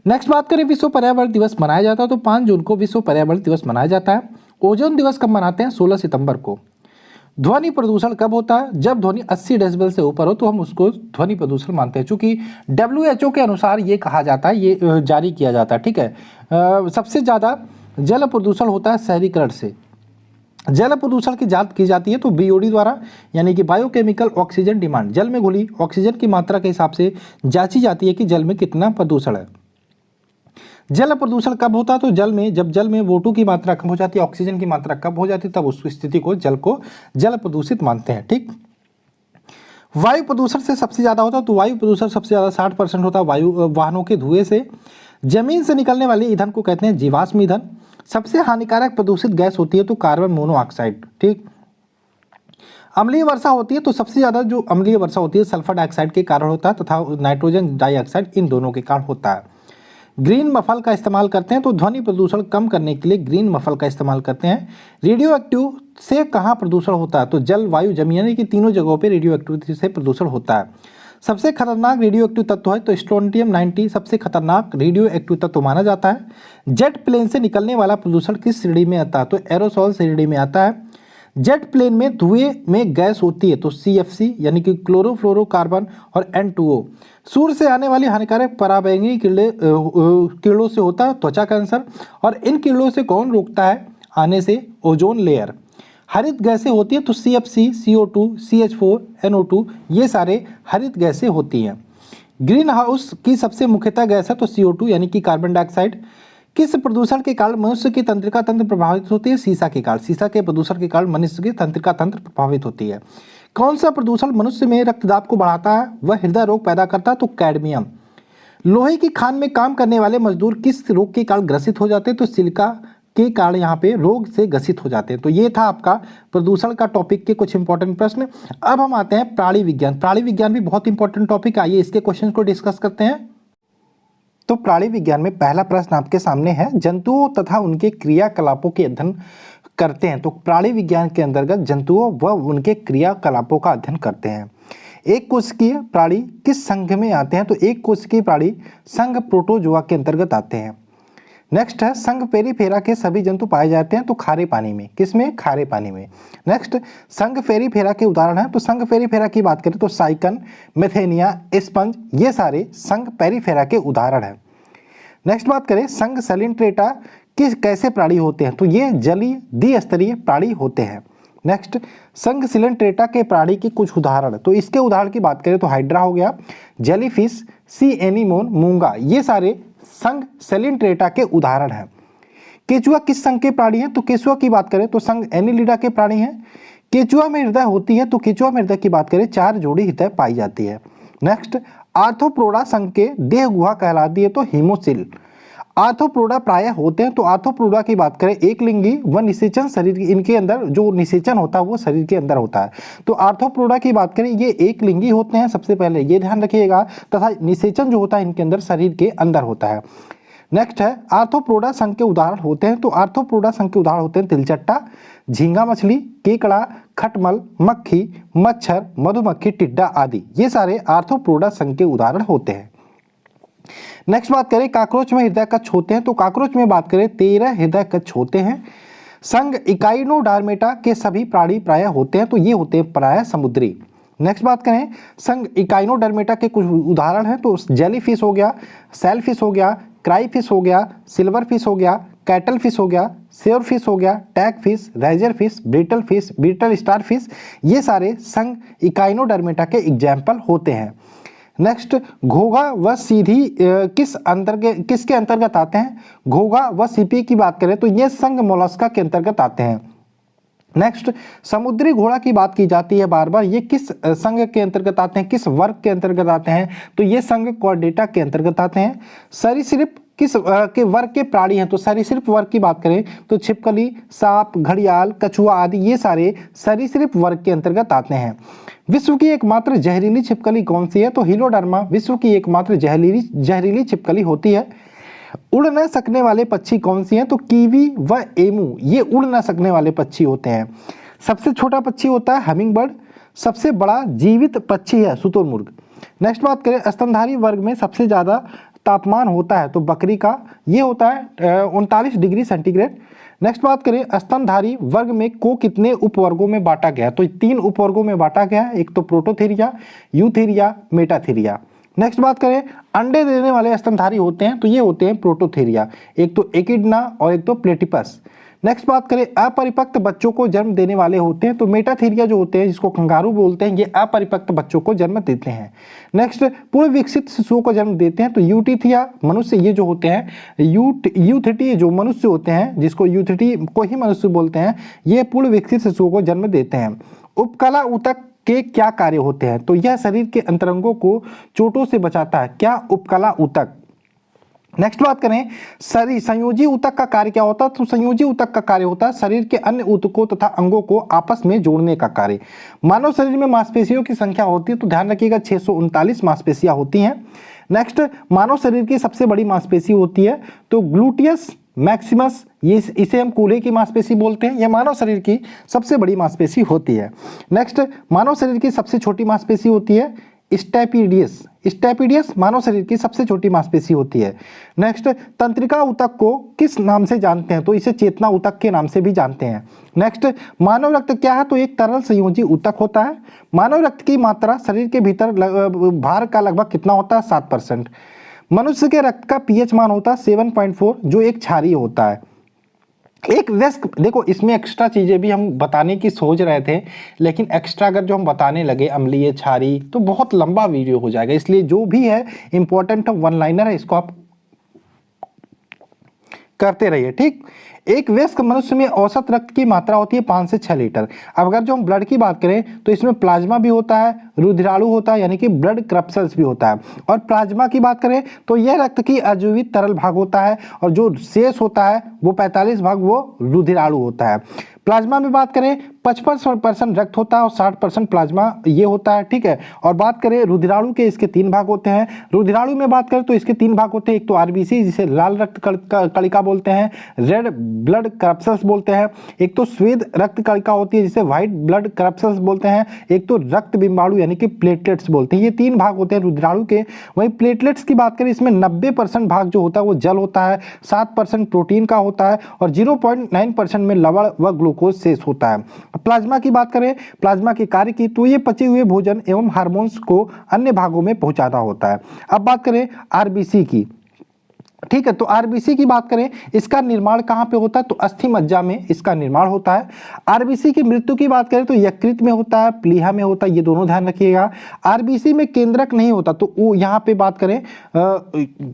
नेक्स्ट बात करें, विश्व पर्यावरण दिवस मनाया जाता है, तो 5 जून को विश्व पर्यावरण दिवस मनाया जाता है। ओजोन दिवस कब मनाते हैं? 16 सितंबर को। ध्वनि प्रदूषण कब होता है? जब ध्वनि 80 डेसिबल से ऊपर हो तो हम उसको ध्वनि प्रदूषण मानते हैं। चूंकि WHO के अनुसार ये कहा जाता है, ये जारी किया जाता है, ठीक है। सबसे ज़्यादा जल प्रदूषण होता है शहरीकरण से। जल प्रदूषण की जांच की जाती है तो BOD द्वारा, यानी कि बायोकेमिकल ऑक्सीजन डिमांड, जल में घुली ऑक्सीजन की मात्रा के हिसाब से जांची जाती है कि जल में कितना प्रदूषण है। जल प्रदूषण कब होता है? तो जब जल में O2 की मात्रा कम हो जाती है, ऑक्सीजन की मात्रा कम हो जाती है, तब उस स्थिति को जल प्रदूषित मानते हैं, ठीक। वायु प्रदूषण से सबसे ज़्यादा होता है, तो वायु प्रदूषण सबसे ज़्यादा 60% होता है वाहनों के धुएं से। जमीन से निकलने वाले ईंधन को कहते हैं जीवाश्म ईंधन। सबसे हानिकारक प्रदूषित गैस होती है तो कार्बन मोनोऑक्साइड, ठीक। अम्लीय वर्षा होती है, तो सबसे ज़्यादा जो अम्लीय वर्षा होती है सल्फर डाइऑक्साइड के कारण होता है तथा नाइट्रोजन डाइऑक्साइड, इन दोनों के कारण होता है। ग्रीन मफल का इस्तेमाल करते हैं, तो ध्वनि प्रदूषण कम करने के लिए ग्रीन मफल का इस्तेमाल करते हैं। रेडियो एक्टिव से कहाँ प्रदूषण होता है? तो जल, वायु, जमीन, यानी कि तीनों जगहों पे रेडियो एक्टिविटी से प्रदूषण होता है। सबसे खतरनाक रेडियो एक्टिव तत्व है तो स्ट्रोंटियम 90 सबसे खतरनाक रेडियो एक्टिव तत्व माना जाता है। जेट प्लेन से निकलने वाला प्रदूषण किस श्रेणी में आता है? तो एरोसॉल श्रेणी में आता है। जेट प्लेन में धुएं में गैस होती है तो CFC यानी कि क्लोरोफ्लोरोकार्बन और N2O। सूर्य से आने वाली हानिकारक पराबैंगनी किरणों से होता है त्वचा कैंसर, और इन किरणों से कौन रोकता है आने से? Ozone layer. हरित गैसें होती है तो CFC, CO2, CH4, NO2, ये सारे हरित गैसें होती हैं। ग्रीन हाउस की सबसे मुख्यतः गैस है तो CO2 यानी कि कार्बन डाइऑक्साइड। किस प्रदूषण के कारण मनुष्य की तंत्रिका तंत्र प्रभावित होती है? शीशा के कारण। शीशा के प्रदूषण के कारण मनुष्य की तंत्रिका तंत्र प्रभावित होती है। कौन सा प्रदूषण मनुष्य में रक्तदाब को बढ़ाता है वह हृदय रोग पैदा करता है? तो कैडमियम। लोहे की खान में काम करने वाले मजदूर किस रोग के कारण ग्रसित हो जाते हैं? तो सिलिका के कारण यहाँ पे रोग से ग्रसित हो जाते हैं। तो ये था आपका प्रदूषण का टॉपिक के कुछ इंपॉर्टेंट प्रश्न। अब हम आते हैं प्राणी विज्ञान। प्राणी विज्ञान भी बहुत इंपॉर्टेंट टॉपिक, आइए इसके क्वेश्चन को डिस्कस करते हैं। तो प्राणी विज्ञान में पहला प्रश्न आपके सामने है, जंतुओं तथा उनके क्रियाकलापों के अध्ययन करते हैं। तो प्राणी विज्ञान के अंतर्गत जंतुओं व उनके क्रियाकलापों का अध्ययन करते हैं। एक कोशिकीय प्राणी किस संघ में आते हैं? तो एक कोशिकीय प्राणी संघ प्रोटोजोआ के अंतर्गत आते हैं। नेक्स्ट है, संघ पेरिफेरा के सभी जंतु पाए जाते हैं तो खारे पानी में। किसमें? खारे पानी में। नेक्स्ट, संघ पेरिफेरा के उदाहरण है, तो संघ पेरिफेरा की बात करें तो साइकन, मेथेनिया, स्पंज, ये सारे संघ पेरिफेरा के उदाहरण हैं। नेक्स्ट बात करें, संघ सैलिन्ट्रेटा कैसे प्राणी होते हैं? तो ये जलीय द्विस्तरीय प्राणी होते हैं। नेक्स्ट, संघ सिलेंट्रेटा के प्राणी के कुछ उदाहरण, तो इसके उदाहरण की बात करें तो हाइड्रा हो गया, जेलीफिश, सी एनीमोन, मूंगा, ये सारे संघ सेलिन्ट्रेटा के उदाहरण हैं। केचुआ किस संघ के प्राणी हैं? तो केचुआ की बात करें तो संघ एनिलिडा के प्राणी हैं। केचुआ में हृदय होती है तो केचुआ में हृदय की बात करें 4 जोड़ी हृदय पाई जाती है। नेक्स्ट, आर्थ्रोपोडा संघ के देह गुहा कहलाती है तो हीमोसिल। आर्थ्रोपोडा प्रायः होते हैं। तो आर्थ्रोपोडा की बात करें एक लिंगी व निषेचन शरीर इनके अंदर जो निषेचन होता है वो शरीर के अंदर होता है। तो आर्थ्रोपोडा की बात करें ये एक लिंगी होते हैं, सबसे पहले ये ध्यान रखिएगा, तथा निषेचन जो होता है इनके अंदर शरीर के अंदर होता है। नेक्स्ट है आर्थ्रोपोडा संघ के उदाहरण होते हैं। तो आर्थ्रोपोडा संघ के उदाहरण होते हैं तिलचट्टा, झींगा मछली, केकड़ा, खटमल, मक्खी, मच्छर, मधुमक्खी, टिड्डा आदि, ये सारे आर्थ्रोपोडा संघ के उदाहरण होते हैं। नेक्स्ट बात करें काकरोच में हृदय कक्ष होते हैं। तो काकरोच में बात करें 13 हृदय कक्ष होते हैं। संघ इकाइनोडर्मेटा के सभी प्राणी प्रायः होते हैं। तो ये होते हैं प्रायः समुद्री। नेक्स्ट बात करें संघ इकाइनोडर्मेटा के कुछ उदाहरण हैं। तो जेली फिश हो गया, सेल फिश हो गया, क्राई फिश हो गया, सिल्वर फिश हो गया, कैटल फिश हो गया, सेवर फिश हो गया, tag fish, razor fish, brittle star fish, ये सारे संघ इकाइनोडर्मेटा के एग्जाम्पल होते हैं। नेक्स्ट घोघा व सीधी किसके अंतर्गत आते हैं? घोघा व सीपी की बात करें तो ये संघ मोलस्का के अंतर्गत आते हैं। नेक्स्ट समुद्री घोड़ा की बात की जाती है बार बार, ये किस संघ के अंतर्गत आते हैं, किस वर्ग के अंतर्गत आते हैं? तो ये संघ कॉर्डेटा के अंतर्गत आते हैं। सरीसृप किस के वर्ग के प्राणी हैं? तो सरीसृप वर्ग की बात करें तो छिपकली, सांप, घड़ियाल, कछुआ आदि ये सारे सरीसृप वर्ग के अंतर्गत आते हैं। विश्व की एकमात्र जहरीली छिपकली कौन सी है? तो हीलोडर्मा विश्व की एकमात्र जहरीली छिपकली होती है। उड़ न सकने वाले पक्षी कौन सी हैं? तो कीवी व एमू, ये उड़ न सकने वाले पक्षी होते हैं। सबसे छोटा पक्षी होता है हमिंग बर्ड, सबसे बड़ा जीवित पक्षी है शुतुरमुर्ग। नेक्स्ट बात करें स्तनधारी वर्ग में सबसे ज़्यादा तापमान होता है तो बकरी का, ये होता है 39 डिग्री सेंटीग्रेड। नेक्स्ट बात करें स्तनधारी वर्ग में को कितने उपवर्गों में बांटा गया? तो 3 उपवर्गों में बांटा गया है, एक तो प्रोटोथीरिया, यूथीरिया, मेटाथीरिया। नेक्स्ट बात करें अंडे देने वाले स्तनधारी होते हैं तो ये होते हैं प्रोटोथीरिया, एक तो एकिडना और एक तो प्लेटिपस। नेक्स्ट बात करें अपरिपक्व बच्चों को जन्म देने वाले होते हैं तो मेटाथीरिया जो होते हैं जिसको कंगारू बोलते हैं, ये अपरिपक्व बच्चों को जन्म देते हैं। नेक्स्ट पूर्ण विकसित शिशुओं को जन्म देते हैं तो यूटिथिया मनुष्य, ये जो होते हैं यूथिटी जो मनुष्य होते हैं, जिसको यूथिटी को ही मनुष्य बोलते हैं, ये पूर्ण विकसित शिशुओं को जन्म देते हैं। उपकला ऊतक के क्या कार्य होते हैं? तो यह शरीर के अंतरंगों को चोटों से बचाता है। क्या? उपकला ऊतक। नेक्स्ट बात करें संयोजी ऊतक का कार्य क्या होता है? तो संयोजी ऊतक का कार्य होता है शरीर के अन्य ऊतकों तथा अंगों को आपस में जोड़ने का कार्य। मानव शरीर में मांसपेशियों की संख्या होती है तो ध्यान रखिएगा 639 मांसपेशियां होती हैं। नेक्स्ट मानव शरीर की सबसे बड़ी मांसपेशी होती है तो ग्लूटियस मैक्सिमस, ये इसे हम कूल्हे की मांसपेशी बोलते हैं, यह मानव शरीर की सबसे बड़ी मांसपेशी होती है। नेक्स्ट मानव शरीर की सबसे छोटी मांसपेशी होती है स्टैपिडियस मानव शरीर की सबसे छोटी मांसपेशी होती है। नेक्स्ट तंत्रिका ऊतक को किस नाम से जानते हैं? तो इसे चेतना ऊतक के नाम से भी जानते हैं। नेक्स्ट मानव रक्त क्या है? तो एक तरल संयोजी ऊतक होता है। मानव रक्त की मात्रा शरीर के भीतर भार का लगभग कितना होता है? 7%। मनुष्य के रक्त का पीएच मान होता है 7.4 जो एक क्षारीय होता है। एक वयस्क, देखो इसमें एक्स्ट्रा चीज़ें भी हम बताने की सोच रहे थे, लेकिन एक्स्ट्रा अगर जो हम बताने लगे अम्लीय, क्षारीय, तो बहुत लंबा वीडियो हो जाएगा, इसलिए जो भी है इंपॉर्टेंट वन लाइनर है इसको आप करते रहिए, ठीक। एक वयस्क मनुष्य में औसत रक्त की मात्रा होती है 5 से 6 लीटर। अब अगर जो हम ब्लड की बात करें तो इसमें प्लाज्मा भी होता है, रुधिराणु होता है यानी कि ब्लड क्रप्सल्स भी होता है। और प्लाज्मा की बात करें तो यह रक्त की अजीवित तरल भाग होता है और जो शेष होता है वो 45 भाग वो रुधिराणु होता है। प्लाज्मा में बात करें 55% रक्त होता है और 60% प्लाज्मा ये होता है, ठीक है। और बात करें रुधिराणु के, इसके 3 भाग होते हैं। रुधिराणु में बात करें तो इसके 3 भाग होते हैं, एक तो आरबीसी जिसे लाल रक्त कणिका बोलते हैं, रेड ब्लड करप्सल्स बोलते हैं, एक तो श्वेत रक्त कणिका होती है जिसे व्हाइट ब्लड करप्सल्स बोलते हैं, एक तो रक्त बिंबाणु यानी कि प्लेटलेट्स बोलते हैं। ये 3 भाग होते हैं रुधिराणु के। वहीं प्लेटलेट्स की बात करें इसमें 90% भाग जो होता है वो जल होता है, 7% प्रोटीन का होता है और 0.9% में लवण व ग्लूकोज शेष होता है। प्लाज्मा की बात करें, प्लाज्मा के कार्य की, तो ये पचे हुए भोजन एवं हार्मोन्स को अन्य भागों में पहुंचाना होता है। अब बात करें आरबीसी की, ठीक है। तो आरबीसी की बात करें, इसका निर्माण कहाँ पे होता है? तो अस्थि मज्जा में इसका निर्माण होता है। आरबीसी की मृत्यु की बात करें तो यकृत में होता है, प्लीहा में होता है, ये दोनों ध्यान रखिएगा। आरबीसी में केंद्रक नहीं होता, तो वो यहाँ पे बात करें,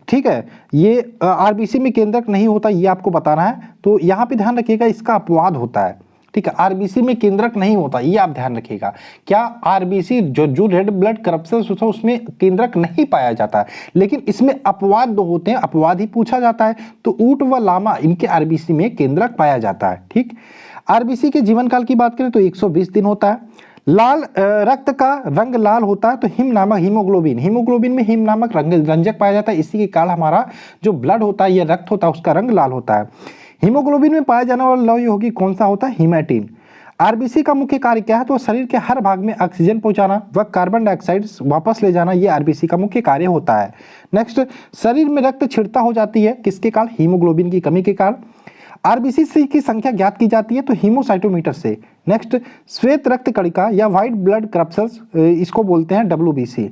ठीक है, ये आरबीसी में केंद्रक नहीं होता, ये आपको बताना है। तो यहाँ पे ध्यान रखिएगा, इसका अपवाद होता है। ठीक है। आरबीसी में केंद्रक नहीं होता, ये आप ध्यान रखिएगा। क्या आरबीसी जो रेड ब्लड करप्शन होता है उसमें केंद्रक नहीं पाया जाता है, लेकिन इसमें अपवाद दो होते हैं, अपवाद ही पूछा जाता है। तो ऊंट व लामा इनके आरबीसी में केंद्रक पाया जाता है। ठीक, आरबीसी के जीवन काल की बात करें तो 120 दिन होता है। लाल रक्त का रंग लाल होता है तो हिम नामक हीमोग्लोबिन में हिम नामक रंजक पाया जाता है, इसी के कारण हमारा जो ब्लड होता है, यह रक्त होता है, उसका रंग लाल होता है। हीमोग्लोबिन में पाया जाने वाला लौह यौगिक कौन सा होता है? हीमैटिन। आरबीसी का मुख्य कार्य क्या है? तो शरीर के हर भाग में ऑक्सीजन पहुंचाना व कार्बन डाइऑक्साइड वापस ले जाना, ये आरबीसी का मुख्य कार्य होता है। नेक्स्ट, शरीर में रक्त छिड़ता हो जाती है किसके कारण? हीमोग्लोबिन की कमी के कारण। आरबीसी की संख्या ज्ञात की जाती है तो हीमोसाइटोमीटर से। नेक्स्ट, श्वेत रक्त कणिका या व्हाइट ब्लड करप्शंस, इसको बोलते हैं डब्ल्यूबीसी।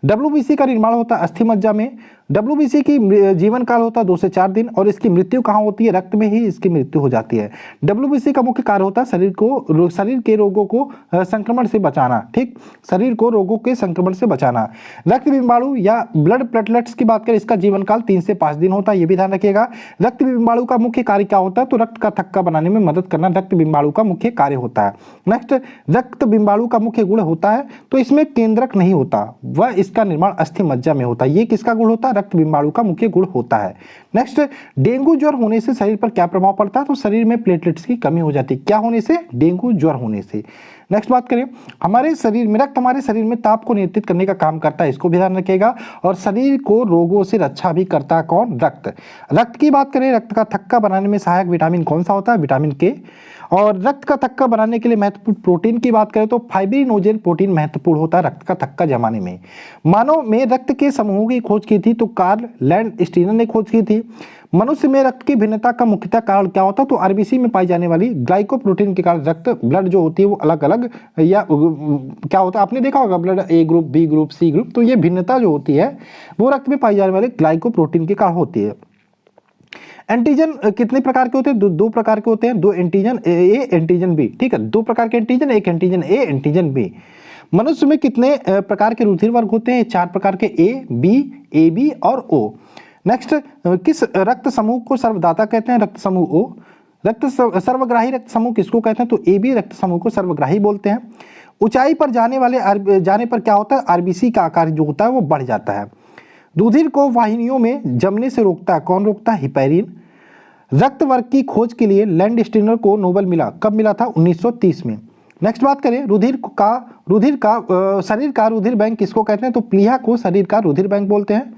डब्ल्यूबीसी का निर्माण होता है अस्थि मज्जा में। डब्ल्यूबीसी की जीवन काल होता है 2 से 4 दिन और इसकी मृत्यु कहाँ होती है? रक्त में ही इसकी मृत्यु हो जाती है। डब्ल्यूबीसी का मुख्य कार्य होता है शरीर के रोगों को संक्रमण से बचाना। ठीक, शरीर को रोगों के संक्रमण से बचाना। रक्त बिंबाणु या ब्लड प्लेटलेट्स की बात करें, इसका जीवन काल 3 से 5 दिन होता है, ये भी ध्यान रखिएगा। रक्त बिंबाणु का मुख्य कार्य क्या होता है? तो रक्त का थक्का बनाने में मदद करना रक्त बिंबाणु का मुख्य कार्य होता है। नेक्स्ट, रक्त बिंबाणु का मुख्य गुण होता है तो इसमें केंद्रक नहीं होता, वह इसका निर्माण अस्थि मज्जा में होता है। ये किसका गुण होता है? रक्त बिंबाणु का मुख्य गुण होता है। नेक्स्ट, डेंगू ज्वर होने से शरीर पर क्या प्रभाव पड़ता है? तो शरीर में प्लेटलेट्स की कमी हो जाती है। क्या होने से? डेंगू ज्वर होने से। नेक्स्ट बात करें, हमारे शरीर में रक्त हमारे शरीर में ताप को नियंत्रित करने का काम करता है, इसको भी ध्यान रखिएगा। और शरीर को रोगों से रक्षा भी करता है कौन? रक्त। रक्त की बात करें, रक्त का थक्का बनाने में सहायक विटामिन कौन सा होता है? विटामिन के। और रक्त का थक्का बनाने के लिए महत्वपूर्ण प्रोटीन की बात करें तो फाइब्रिनोजेन प्रोटीन महत्वपूर्ण होता है रक्त का थक्का जमाने में। मानव में रक्त के समूहों की खोज की थी तो कार्ल लैंडस्टीनर ने खोज की थी। मनुष्य में रक्त की भिन्नता का मुख्यतः कारण क्या होता है? तो आरबीसी में पाई जाने वाली ग्लाइकोप्रोटीन के कारण रक्त ब्लड जो होती है वो अलग अलग या क्या होता है, आपने देखा होगा blood A group, B group, C group, तो ये भिन्नता जो होती है वो रक्त में पाई जाने वाले ग्लाइकोप्रोटीन के कारण होती है। एंटीजन कितने प्रकार के होते हैं? दो प्रकार के होते हैं, 2 एंटीजन ए, एंटीजन बी। ठीक है, 2 प्रकार के एंटीजन, एक एंटीजन ए, एंटीजन बी। मनुष्य में कितने प्रकार के रुधिर वर्ग होते हैं? 4 प्रकार के, ए, बी, ए बी और ओ। नेक्स्ट, किस रक्त समूह को सर्वदाता कहते हैं? रक्त समूह ओ। सर्वग्राही रक्त समूह किसको कहते हैं? तो ए बी रक्त समूह को सर्वग्राही बोलते हैं। ऊंचाई पर जाने पर क्या होता है? आरबीसी का आकार जो होता है वो बढ़ जाता है। रुधिर को वाहिनियों में जमने से रोकता है, कौन रोकता है? हिपैरिन। रक्त वर्ग की खोज के लिए लैंडस्टीनर को नोबेल मिला, कब मिला था? 1930 में। नेक्स्ट बात करें, शरीर का रुधिर बैंक किसको कहते हैं? तो प्लीहा को शरीर का रुधिर बैंक बोलते हैं।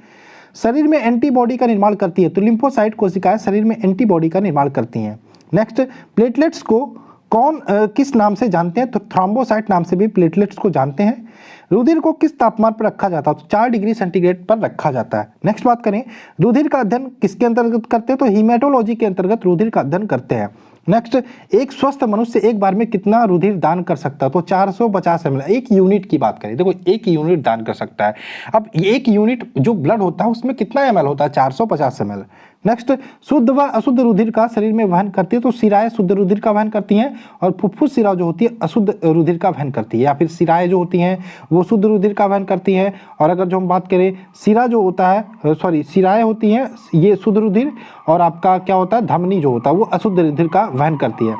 शरीर में एंटीबॉडी का निर्माण करती है तो लिम्फोसाइट कोशिकाएं शरीर में एंटीबॉडी का निर्माण करती हैं। नेक्स्ट, प्लेटलेट्स को कौन किस नाम से जानते हैं? तो थ्रोम्बोसाइट नाम से भी प्लेटलेट्स को जानते हैं। रुधिर को किस तापमान पर रखा जाता है? तो 4 डिग्री सेंटीग्रेड पर रखा जाता है। नेक्स्ट बात करें, रुधिर का अध्ययन किसके अंतर्गत करते हैं? तो हीमेटोलॉजी के अंतर्गत रुधिर का अध्ययन करते हैं। नेक्स्ट, एक स्वस्थ मनुष्य एक बार में कितना रुधिर दान कर सकता है? तो 450 ml। एक यूनिट की बात करें, देखो 1 यूनिट दान कर सकता है। अब 1 यूनिट जो ब्लड होता है उसमें कितना ml होता है? 450 ml। नेक्स्ट, शुद्ध व अशुद्ध रुधिर का शरीर में वहन करती है तो शिराएं शुद्ध रुधिर का वहन करती हैं और फुफ्फुस शिरा जो होती है अशुद्ध रुधिर का वहन करती है, या फिर शिराएं जो होती हैं वो शुद्ध रुधिर का वहन करती हैं। और अगर जो हम बात करें शिरा जो होता है, शिराएं होती हैं ये शुद्ध रुधिर, और आपका क्या होता है? धमनी जो होता है वो अशुद्ध रुधिर का वहन करती है।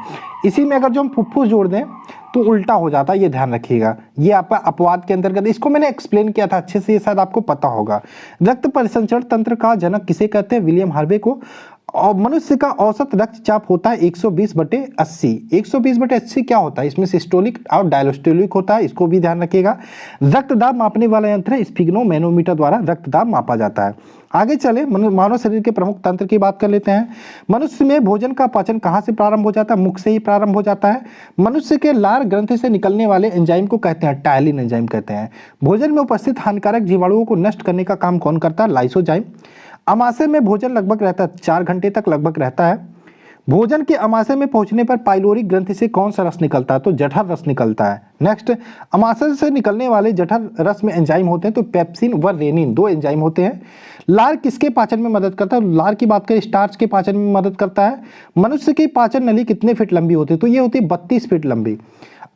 इसी में अगर जो हम फुफ्फुस जोड़ दें तो उल्टा हो जाता है, ये ध्यान रखिएगा। ये आपका अपवाद के अंतर्गत, इसको मैंने एक्सप्लेन किया था अच्छे से, ये शायद आपको पता होगा। रक्त परिसंचरण तंत्र का जनक किसे कहते हैं? विलियम हार्वे को। और मनुष्य का औसत रक्तचाप होता है 120/80। 120/80 क्या होता है? इसमें सिस्टोलिक और डायस्टोलिक होता है, इसको भी ध्यान रखिएगा। रक्तदाब मापने वाला यंत्र है स्फिग्नोमेनोमीटर द्वारा रक्तदाब मापा जाता है। आगे चले, मानव शरीर के प्रमुख तंत्र की बात कर लेते हैं। मनुष्य में भोजन का पाचन कहाँ से प्रारंभ हो जाता है? मुख से ही प्रारंभ हो जाता है। मनुष्य के लार ग्रंथि से निकलने वाले एंजाइम को कहते हैं टायलिन एंजाइम कहते हैं। भोजन में उपस्थित हानिकारक जीवाणुओं को नष्ट करने का काम कौन करता है? लाइसोजाइम। अमाशय में भोजन लगभग रहता है 4 घंटे तक लगभग रहता है। भोजन के अमाशय में पहुंचने पर पाइलोरिक ग्रंथि से कौन सा रस निकलता है? तो जठर रस निकलता है। नेक्स्ट, अमाशय से निकलने वाले जठर रस में एंजाइम होते हैं तो पेप्सिन व रेनिन 2 एंजाइम होते हैं। लार किसके पाचन में मदद करता है? लार की बात करें स्टार्च के पाचन में मदद करता है। मनुष्य की पाचन नली कितने फीट लंबी होती है? तो ये होती है 32 फीट लंबी।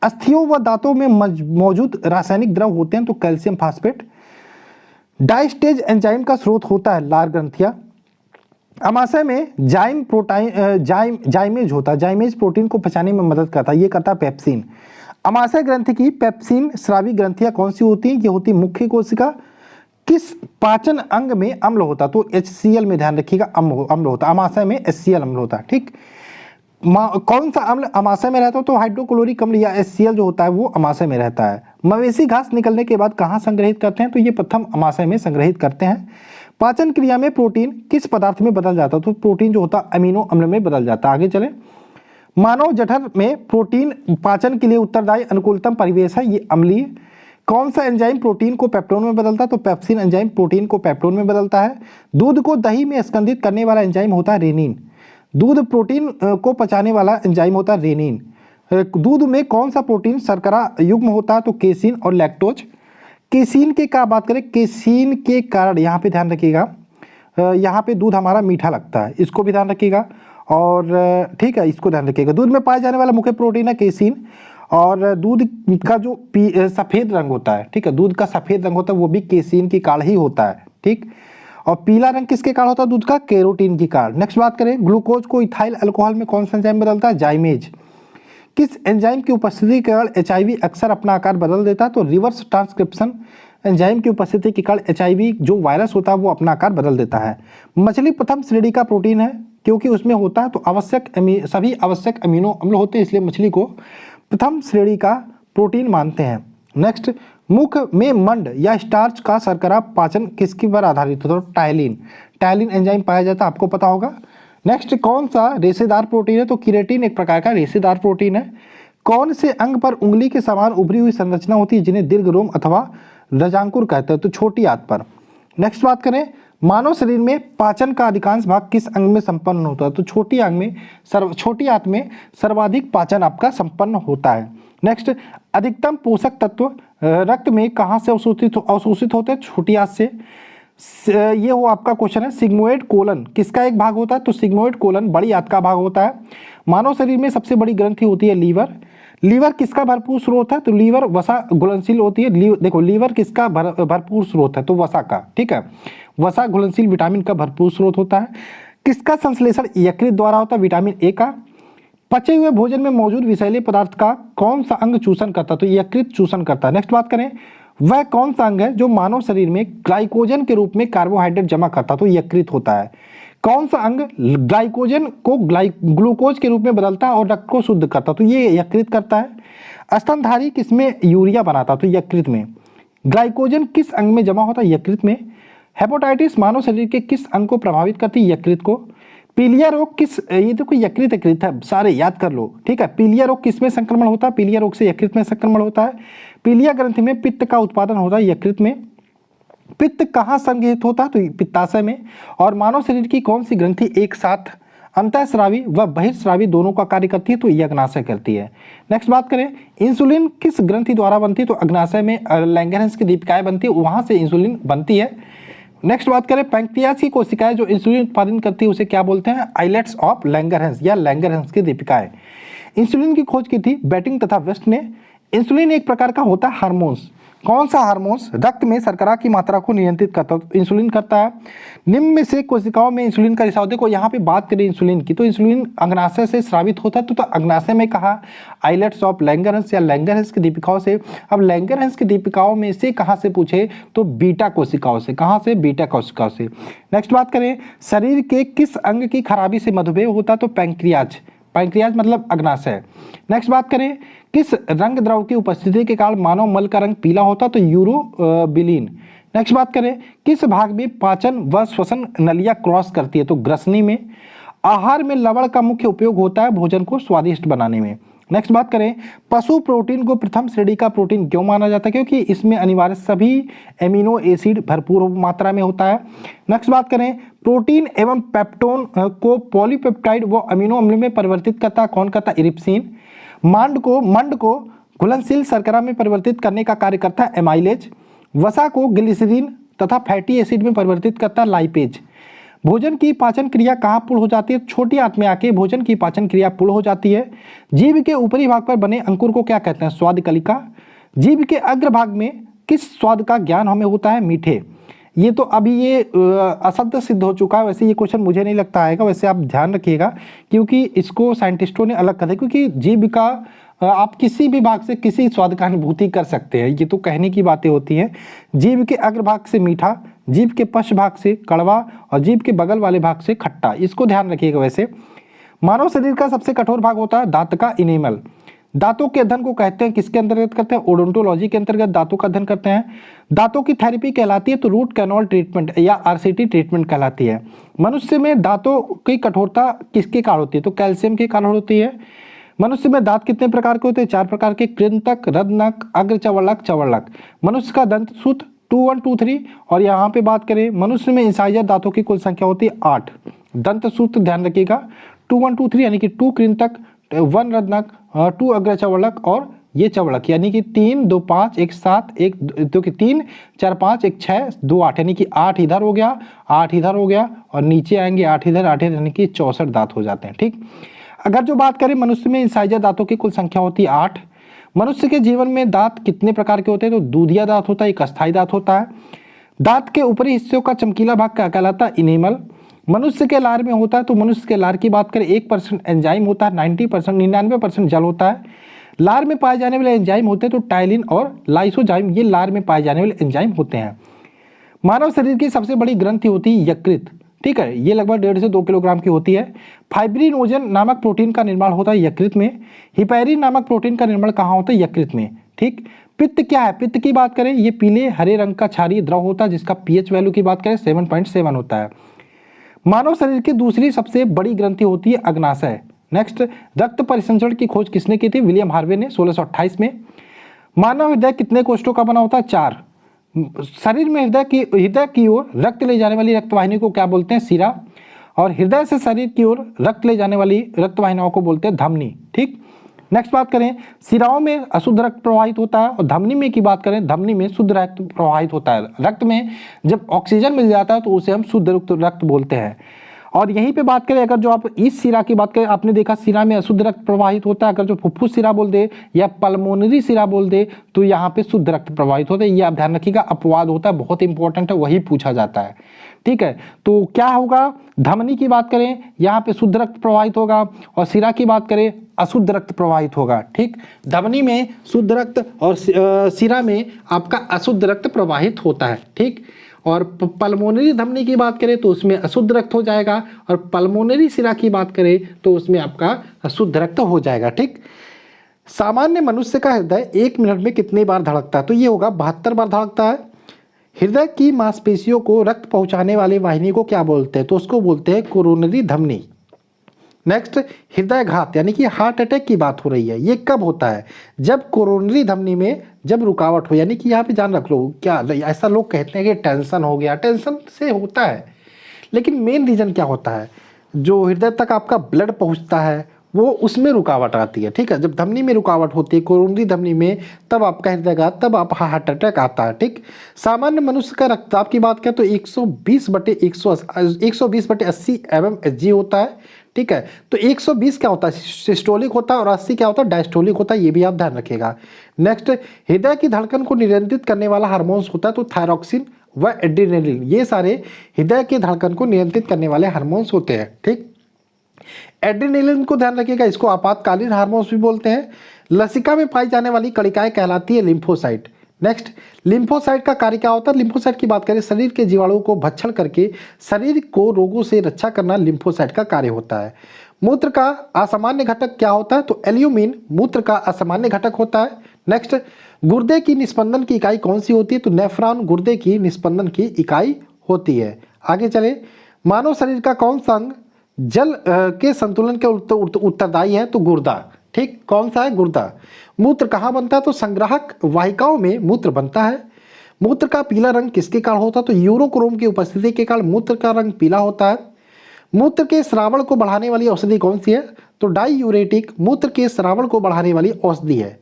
अस्थियों व दांतों में मौजूद रासायनिक द्रव होते हैं तो कैल्शियम फास्फेट। डायस्टेज एंजाइम का स्रोत होता है लार ग्रंथियां। अमाशय में जाइम प्रोटीन जाइमेज होता है, जाइमेज प्रोटीन को पचाने में मदद करता है, ये करता है पेप्सिन। अमाशय ग्रंथि की पेप्सिन स्रावी ग्रंथियां कौन सी होती हैं? ये होती है मुख्य कोशिका। किस पाचन अंग में अम्ल होता? तो HCl में ध्यान रखिएगा, अम्ल होता है। अमाशय में HCl अम्ल होता है, ठीक। कौन सा अम्ल अमाशय में रहता है? तो हाइड्रोक्लोरिक अम्ल या HCl जो होता है वो अमाशय में रहता है। मवेशी घास निकलने के बाद कहाँ संग्रहित करते हैं? तो ये प्रथम अमाशय में संग्रहित करते हैं। पाचन क्रिया में प्रोटीन किस पदार्थ में बदल जाता है? तो प्रोटीन जो होता है अमीनो अम्ल में बदल जाता है। आगे चले, मानव जठर में प्रोटीन पाचन के लिए उत्तरदायी अनुकूलतम परिवेश है, ये अम्लीय। कौन सा एंजाइम प्रोटीन को पेप्टोन में बदलता है? तो पेप्सिन एंजाइम प्रोटीन को पेप्टोन में बदलता है। दूध को दही में स्कंदित करने वाला एंजाइम होता है रेनिन। दूध प्रोटीन को पचाने वाला एंजाइम होता है रेनिन। दूध में कौन सा प्रोटीन शर्करा युग्म होता है? तो केसिन और लैक्टोज। केसिन के क्या बात करें? केसिन के कारण यहाँ पे ध्यान रखिएगा, यहाँ पे दूध हमारा मीठा लगता है, इसको भी ध्यान रखिएगा। और ठीक है, इसको ध्यान रखिएगा। दूध में पाया जाने वाला मुख्य प्रोटीन है केसिन। और दूध का जो सफ़ेद रंग होता है, ठीक है, दूध का सफ़ेद रंग होता है वो भी केसिन की कारण ही होता है, ठीक। और पीला रंग किसके कारण होता है? दूध का कैरोटीन की कारण। नेक्स्ट बात करें, ग्लूकोज को इथाइल अल्कोहल में कौन सा एंजाइम बदलता है? जाइमेज। किस एंजाइम की उपस्थिति के कारण HIV अक्सर अपना आकार बदल देता है? तो रिवर्स ट्रांसक्रिप्शन एंजाइम की उपस्थिति के कारण HIV जो वायरस होता है वो अपना आकार बदल देता है। मछली प्रथम श्रेणी का प्रोटीन है क्योंकि उसमें होता है तो सभी आवश्यक अमीनो अम्ल होते हैं, इसलिए मछली को प्रथम श्रेणी का प्रोटीन मानते हैं। नेक्स्ट, मुख में मंड या स्टार्च का शर्करा पाचन किसके पर आधारित होता है? तो टायलिन। टायलिन एंजाइम पाया जाता है, आपको पता होगा। नेक्स्ट, कौन सा रेशेदार प्रोटीन है? तो केराटिन एक प्रकार का रेशेदार प्रोटीन है। कौन से अंग पर उंगली के समान उभरी हुई संरचना होती है जिन्हें दीर्घ रोम अथवा रजांकुर कहते हैं? तो छोटी आंत पर। नेक्स्ट बात करें, मानव शरीर में पाचन का अधिकांश भाग किस अंग में संपन्न होता है? तो छोटी आंत में सर्वाधिक पाचन आपका संपन्न होता है। नेक्स्ट, अधिकतम पोषक तत्व रक्त में कहाँ से अवशोषित होते हैं? छोटी आंत से। ये वो आपका क्वेश्चन है। सिग्मोइड कोलन किसका एक भाग होता है? तो सिग्मोइड कोलन बड़ी आंत का भाग होता है। मानव शरीर में सबसे बड़ी ग्रंथि होती है लीवर। लीवर किसका भरपूर स्रोत है? तो लीवर वसा घुलनशील होती है। देखो, लीवर किसका भरपूर स्रोत है? तो वसा का, ठीक है। वसा घुलनशील विटामिन का भरपूर स्रोत होता है। किसका संश्लेषण यकृत द्वारा होता है? विटामिन ए का। पचे हुए भोजन में मौजूद विषैले पदार्थ का कौन सा अंग चूषण करता है? तो यकृत चूषण करता है। नेक्स्ट बात करें, वह कौन सा अंग है जो मानव शरीर में ग्लाइकोजन के रूप में कार्बोहाइड्रेट जमा करता है? तो यकृत होता है। कौन सा अंग ग्लाइकोजन को ग्लूकोज के रूप में बदलता है और रक्त को शुद्ध करता है? तो ये यकृत करता है। स्तनधारी किसमें यूरिया बनाता है? तो यकृत में। ग्लाइकोजन किस अंग में जमा होता है? यकृत में। हेपेटाइटिस मानव शरीर के किस अंग को प्रभावित करती है? यकृत को। पीलिया रोग ये तो कोई यकृत है, सारे याद कर लो, ठीक है। पीलिया रोग किस में संक्रमण होता है? पीलिया रोग से यकृत में संक्रमण होता है। पीलिया ग्रंथि में पित्त का उत्पादन होता है यकृत में। पित्त कहाँ संग्रहित होता है? तो पित्ताशय में। और मानव शरीर की कौन सी ग्रंथि एक साथ अंतःस्रावी व बहिर्स्रावी दोनों का कार्य करती है? तो ये अग्नाशय करती है। नेक्स्ट बात करें, इंसुलिन किस ग्रंथि द्वारा बनती है? तो अग्नाशय में लैंगरहंस की दीपिकाएं बनती है, वहां से इंसुलिन बनती है। नेक्स्ट बात करें, पैंक्रियाज की कोशिकाएं जो इंसुलिन उत्पादन करती है उसे क्या बोलते हैं? आइलेट्स ऑफ लैंगरहंस या लैंगरहंस की दीपिकाएं। इंसुलिन की खोज की थी बेटिंग तथा वेस्ट ने। इंसुलिन एक प्रकार का होता है हार्मोन्स। कौन सा हार्मोन्स रक्त में शर्करा की मात्रा को नियंत्रित करता है? तो इंसुलिन करता है। निम्न में से कोशिकाओं में इंसुलिन का रिसाव, देखो यहाँ पे बात करें इंसुलिन की, तो इंसुलिन अग्नाशय से स्रावित होता है। तो अग्नाशय में कहा आइलेट्स ऑफ लैंगरहंस या लैंगरहंस की दीपिकाओं से। अब लैंगरहंस की दीपिकाओं में से कहाँ से पूछे? तो बीटा कोशिकाओं से। कहाँ से? बीटा कोशिकाओं से। नेक्स्ट बात करें, शरीर के किस अंग की खराबी से मधुमेह होता है? तो पैंक्रियाज। पैंक्रियाज मतलब अग्नाशय। नेक्स्ट बात करें, किस रंग द्रव की उपस्थिति के कारण मानव मल का रंग पीला होता? तो यूरोबिलिन। नेक्स्ट बात करें, किस भाग में पाचन व श्वसन नलियां क्रॉस करती है? तो ग्रसनी में। आहार में लवण का मुख्य उपयोग होता है भोजन को स्वादिष्ट बनाने में। नेक्स्ट बात करें, पशु प्रोटीन को प्रथम श्रेणी का प्रोटीन क्यों माना जाता है? क्योंकि इसमें अनिवार्य सभी एमिनो एसिड भरपूर मात्रा में होता है। नेक्स्ट बात करें, प्रोटीन एवं पेप्टोन को पॉलीपेप्टाइड व अमीनो अम्ल में परिवर्तित करता है कौन करता है? इरिप्सिन। मंड को घुलनशील शर्करा में परिवर्तित करने का कार्य करता है एमाइलेज। वसा को ग्लिसरीन तथा फैटी एसिड में परिवर्तित करता है लाइपेज। भोजन की पाचन क्रिया कहाँ पूर्ण हो जाती है? छोटी आंत में आके भोजन की पाचन क्रिया पूर्ण हो जाती है। जीभ के ऊपरी भाग पर बने अंकुर को क्या कहते हैं? स्वाद कलिका। जीभ के अग्र भाग में किस स्वाद का ज्ञान हमें होता है? मीठे। ये तो अभी ये असत्य सिद्ध हो चुका है। वैसे ये क्वेश्चन मुझे नहीं लगता आएगा, वैसे आप ध्यान रखिएगा क्योंकि इसको साइंटिस्टों ने अलग कर दिया, क्योंकि जीभ का आप किसी भी भाग से किसी स्वाद का अनुभूति कर सकते हैं, ये तो कहने की बातें होती हैं। जीभ के अग्रभाग से मीठा, जीभ के पश्च भाग से कड़वा और जीभ के बगल वाले भाग से खट्टा, इसको ध्यान रखिएगा। वैसे मानव शरीर का सबसे कठोर भाग होता है दांत का इनेमल। दांतों के अध्ययन को कहते हैं, किसके अंतर्गत करते हैं? ओडोंटोलॉजी के अंतर्गत दांतों का अध्ययन करते हैं। दांतों की थेरेपी कहलाती है तो रूट कैनाल ट्रीटमेंट या आरसीटी ट्रीटमेंट कहलाती है। मनुष्य में दांतों की कठोरता किसके कारण होती है? तो कैल्शियम के कारण होती है। मनुष्य में दांत कितने प्रकार के होते हैं? 4 प्रकार के, कृंतक, रद्नक, अग्र चवड़लक, चवड़लक। मनुष्य का दंत सूत्र 2 1 2 3। और यहाँ पे बात करें मनुष्य में इंसाइजर दांतों की कुल संख्या होती है 8। दंत सूत्र ध्यान रखिएगा 2 1 2 3 यानी कि 2 कृंतक, 1 रद्नक, 2 अग्र चवड़लक और ये चवड़क, यानी कि 3 2 5 1 7 1 2 की 3 4 5 1 6 2 8, यानी कि 8 इधर हो गया, 8 इधर हो गया और नीचे आएंगे 8 इधर 8 इधर, यानी कि 64 दांत हो जाते हैं। ठीक, अगर जो बात करें मनुष्य में इंसाइजर दांतों की कुल संख्या होती है 8। मनुष्य के जीवन में दांत कितने प्रकार के होते हैं? तो दूधिया दांत होता है, एक अस्थायी दांत होता है। दांत के ऊपरी हिस्सों का चमकीला भाग क्या कहलाता है? इनेमल। मनुष्य के लार में होता है तो मनुष्य के लार की बात करें 1% एंजाइम होता है, 99% जल होता है। लार में पाए जाने वाले एंजाइम होते हैं तो टाइलिन और लाइसोजाइम, ये लार में पाए जाने वाले एंजाइम होते हैं। मानव शरीर की सबसे बड़ी ग्रंथि होती है यकृत। ठीक है, ये लगभग 1.5 से 2 किलोग्राम की होती है। फाइब्रिनोजन नामक प्रोटीन का निर्माण होता है यकृत में। हिपैरिन नामक प्रोटीन का निर्माण कहाँ होता है? यकृत में। ठीक, पित्त क्या है? पित्त की बात करें ये पीले हरे रंग का क्षारीय द्रव होता है जिसका पीएच वैल्यू की बात करें 7.7 होता है। मानव शरीर की दूसरी सबसे बड़ी ग्रंथि होती है अग्नाशय। नेक्स्ट, रक्त परिसंचरण की खोज किसने की थी? विलियम हार्वे ने 1628 में। मानव हृदय कितने कोष्ठों का बना होता है? 4। शरीर में हृदय की ओर रक्त ले जाने वाली रक्तवाहिनी को क्या बोलते हैं? शिरा। और हृदय से शरीर की ओर रक्त ले जाने वाली रक्तवाहिनियों को बोलते हैं धमनी। ठीक, नेक्स्ट बात करें, शिराओं में अशुद्ध रक्त प्रवाहित होता है और धमनी में की बात करें, धमनी में शुद्ध रक्त प्रवाहित होता है। रक्त में जब ऑक्सीजन मिल जाता है तो उसे हम शुद्ध रक्त बोलते हैं। और यहीं पे बात करें, अगर जो आप इस शिरा की बात करें, आपने देखा शिरा में अशुद्ध रक्त प्रवाहित होता है। अगर जो फुफ्फुस शिरा बोल दे या पल्मोनरी शिरा बोल दे तो यहाँ पे शुद्ध रक्त प्रवाहित होता है। ये आप ध्यान रखिएगा, अपवाद होता है, बहुत इंपॉर्टेंट है, वही पूछा जाता है। ठीक है, तो क्या होगा? धमनी की बात करें यहाँ पे शुद्ध रक्त प्रवाहित होगा और शिरा की बात करें अशुद्ध रक्त प्रवाहित होगा। ठीक, धमनी में शुद्ध रक्त और शिरा में आपका अशुद्ध रक्त प्रवाहित होता है। ठीक, और पल्मोनरी धमनी की बात करें तो उसमें अशुद्ध रक्त हो जाएगा और पल्मोनरी शिरा की बात करें तो उसमें आपका अशुद्ध रक्त हो जाएगा। ठीक, सामान्य मनुष्य का हृदय 1 मिनट में कितनी बार धड़कता है? तो ये होगा 72 बार धड़कता है। हृदय की मांसपेशियों को रक्त पहुंचाने वाली वाहिनी को क्या बोलते हैं? तो उसको बोलते हैं कोरोनरी धमनी। नेक्स्ट, हृदयघात यानी कि हार्ट अटैक की बात हो रही है, ये कब होता है? जब कोरोनरी धमनी में जब रुकावट हो, यानी कि यहाँ पे जान रख लो, क्या ऐसा लोग कहते हैं कि टेंशन हो गया, टेंशन से होता है, लेकिन मेन रीजन क्या होता है? जो हृदय तक आपका ब्लड पहुँचता है वो उसमें रुकावट आती है। ठीक है, जब धमनी में रुकावट होती है कोरोनरी धमनी में, तब आपका हृदयघात, तब आप हार्ट अटैक आता है। ठीक, सामान्य मनुष्य का रक्तचाप की बात करें तो 120/80 mmHg होता है। ठीक है, तो 120 क्या होता है? सिस्टोलिक होता है और 80 क्या होता है? डायस्टोलिक होता है, ये भी आप ध्यान रखिएगा। नेक्स्ट, हृदय की धड़कन को नियंत्रित करने वाला हार्मोन्स होता है तो थायरॉक्सिन व एड्रेनालिन, ये सारे हृदय की धड़कन को नियंत्रित करने वाले हार्मोन्स होते हैं। ठीक, एड्रेनालिन को ध्यान रखिएगा, इसको आपातकालीन हार्मोन्स भी बोलते हैं। लसिका में पाई जाने वाली कणिकाएं कहलाती है लिम्फोसाइट। नेक्स्ट, लिम्फोसाइट का कार्य क्या होता है? लिम्फोसाइट की बात करें, शरीर के जीवाणुओं को भक्षण करके शरीर को रोगों से रक्षा करना लिम्फोसाइट का कार्य होता है। मूत्र का असामान्य घटक क्या होता है? तो एल्यूमिन मूत्र का असामान्य घटक होता है। नेक्स्ट, गुर्दे की निस्पंदन की इकाई कौन सी होती है? तो नेफ्रॉन गुर्दे की निस्पंदन की इकाई होती है। आगे चले, मानव शरीर का कौन सा अंग जल के संतुलन के उत्तरदायी है? तो गुर्दा। ठीक, कौन सा है? गुर्दा। मूत्र कहाँ बनता है? तो संग्राहक वाहिकाओं में मूत्र बनता है। मूत्र का पीला रंग किसके कारण होता है? तो यूरोक्रोम की उपस्थिति के कारण मूत्र का रंग पीला होता है। मूत्र के श्रावण को बढ़ाने वाली औषधि कौन सी है? तो डाईयूरेटिक मूत्र के श्रावण को बढ़ाने वाली औषधि है।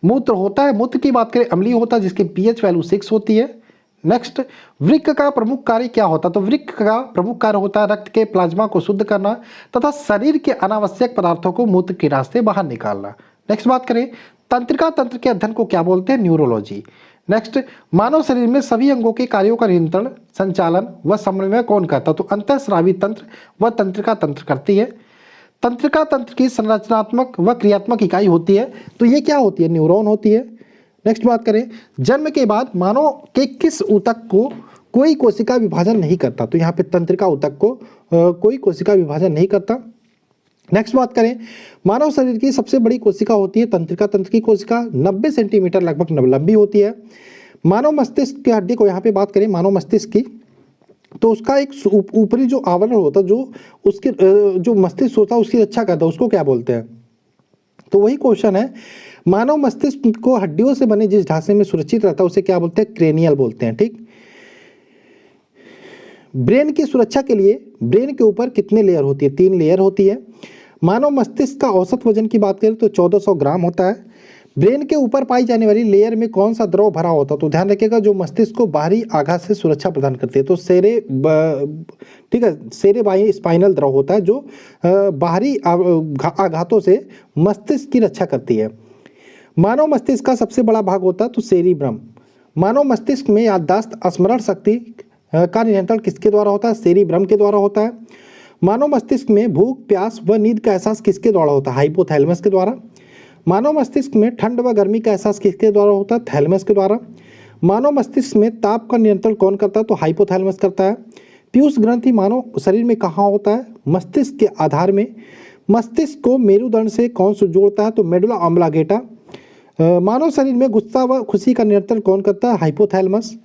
मूत्र होता है, मूत्र की बात करें अम्लीय होता है जिसकी पीएच वैल्यू 6 होती है। नेक्स्ट, वृक्क का प्रमुख कार्य क्या होता है? तो वृक्क का प्रमुख कार्य होता है रक्त के प्लाज्मा को शुद्ध करना तथा शरीर के अनावश्यक पदार्थों को मूत्र के रास्ते बाहर निकालना। नेक्स्ट बात करें, तंत्रिका तंत्र के अध्ययन को क्या बोलते हैं? न्यूरोलॉजी। नेक्स्ट, मानव शरीर में सभी अंगों के कार्यों का नियंत्रण, संचालन व समन्वय कौन करता है? तो अंतःस्रावी तंत्र व तंत्रिका तंत्र करती है। तंत्रिका तंत्र की संरचनात्मक व क्रियात्मक इकाई होती है, तो ये क्या होती है? न्यूरॉन होती है। नेक्स्ट बात करें, जन्म के बाद मानव के किस ऊतक को कोई कोशिका विभाजन नहीं करता? तो यहाँ पे तंत्रिका ऊतक को कोई कोशिका विभाजन नहीं करता। नेक्स्ट बात करें, मानव शरीर की सबसे बड़ी कोशिका होती है तंत्रिका तंत्र की कोशिका, 90 सेंटीमीटर लगभग लंबी होती है। मानव मस्तिष्क की हड्डी को यहाँ पे बात करें, मानव मस्तिष्क की, तो उसका एक ऊपरी जो आवरण होता है, जो उसके जो मस्तिष्क होता है उसकी रक्षा करता है, उसको क्या बोलते हैं? तो वही क्वेश्चन है, मानव मस्तिष्क को हड्डियों से बने जिस ढांचे में सुरक्षित रहता है उसे क्या बोलते हैं? क्रेनियल बोलते हैं। ठीक, ब्रेन की सुरक्षा के लिए ब्रेन के ऊपर कितने लेयर होती है? 3 लेयर होती है। मानव मस्तिष्क का औसत वजन की बात करें तो 1400 ग्राम होता है। ब्रेन के ऊपर पाई जाने वाली लेयर में कौन सा द्रव भरा होता है? तो ध्यान रखिएगा, जो मस्तिष्क को बाहरी आघात से सुरक्षा प्रदान करती है, तो ठीक है, सेरेबाई स्पाइनल द्रव होता है जो बाहरी आघातों से मस्तिष्क की रक्षा करती है। मानव मस्तिष्क का सबसे बड़ा भाग होता है तो सेरिब्रम। मानव मस्तिष्क में याददाश्त, स्मरण शक्ति का नियंत्रण किसके द्वारा होता है? सेरिब्रम के द्वारा होता है। मानव मस्तिष्क में भूख, प्यास व नींद का एहसास किसके द्वारा होता है? हाइपोथैलेमस के द्वारा। मानव मस्तिष्क में ठंड व गर्मी का एहसास किसके द्वारा होता है? थैलेमस के द्वारा। मानव मस्तिष्क में ताप का नियंत्रण कौन करता है? तो हाइपोथैलेमस करता है। पीयूष ग्रंथि मानव शरीर में कहाँ होता है? मस्तिष्क के आधार में। मस्तिष्क को मेरुदंड से कौन सा जोड़ता है? तो मेडुला ऑब्लांगेटा। मानव शरीर में गुस्सा व खुशी का नियंत्रण कौन करता है? हाइपोथैलेमस।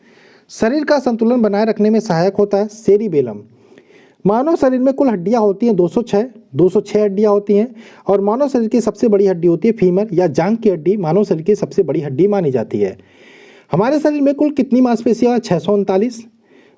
शरीर का संतुलन बनाए रखने में सहायक होता है सेरिबेलम। मानव शरीर में कुल हड्डियां होती हैं 206 हड्डियां होती हैं, और मानव शरीर की सबसे बड़ी हड्डी होती है फीमर या जांघ की हड्डी, मानव शरीर की सबसे बड़ी हड्डी मानी जाती है। हमारे शरीर में कुल कितनी मांसपेशियां हैं? 639।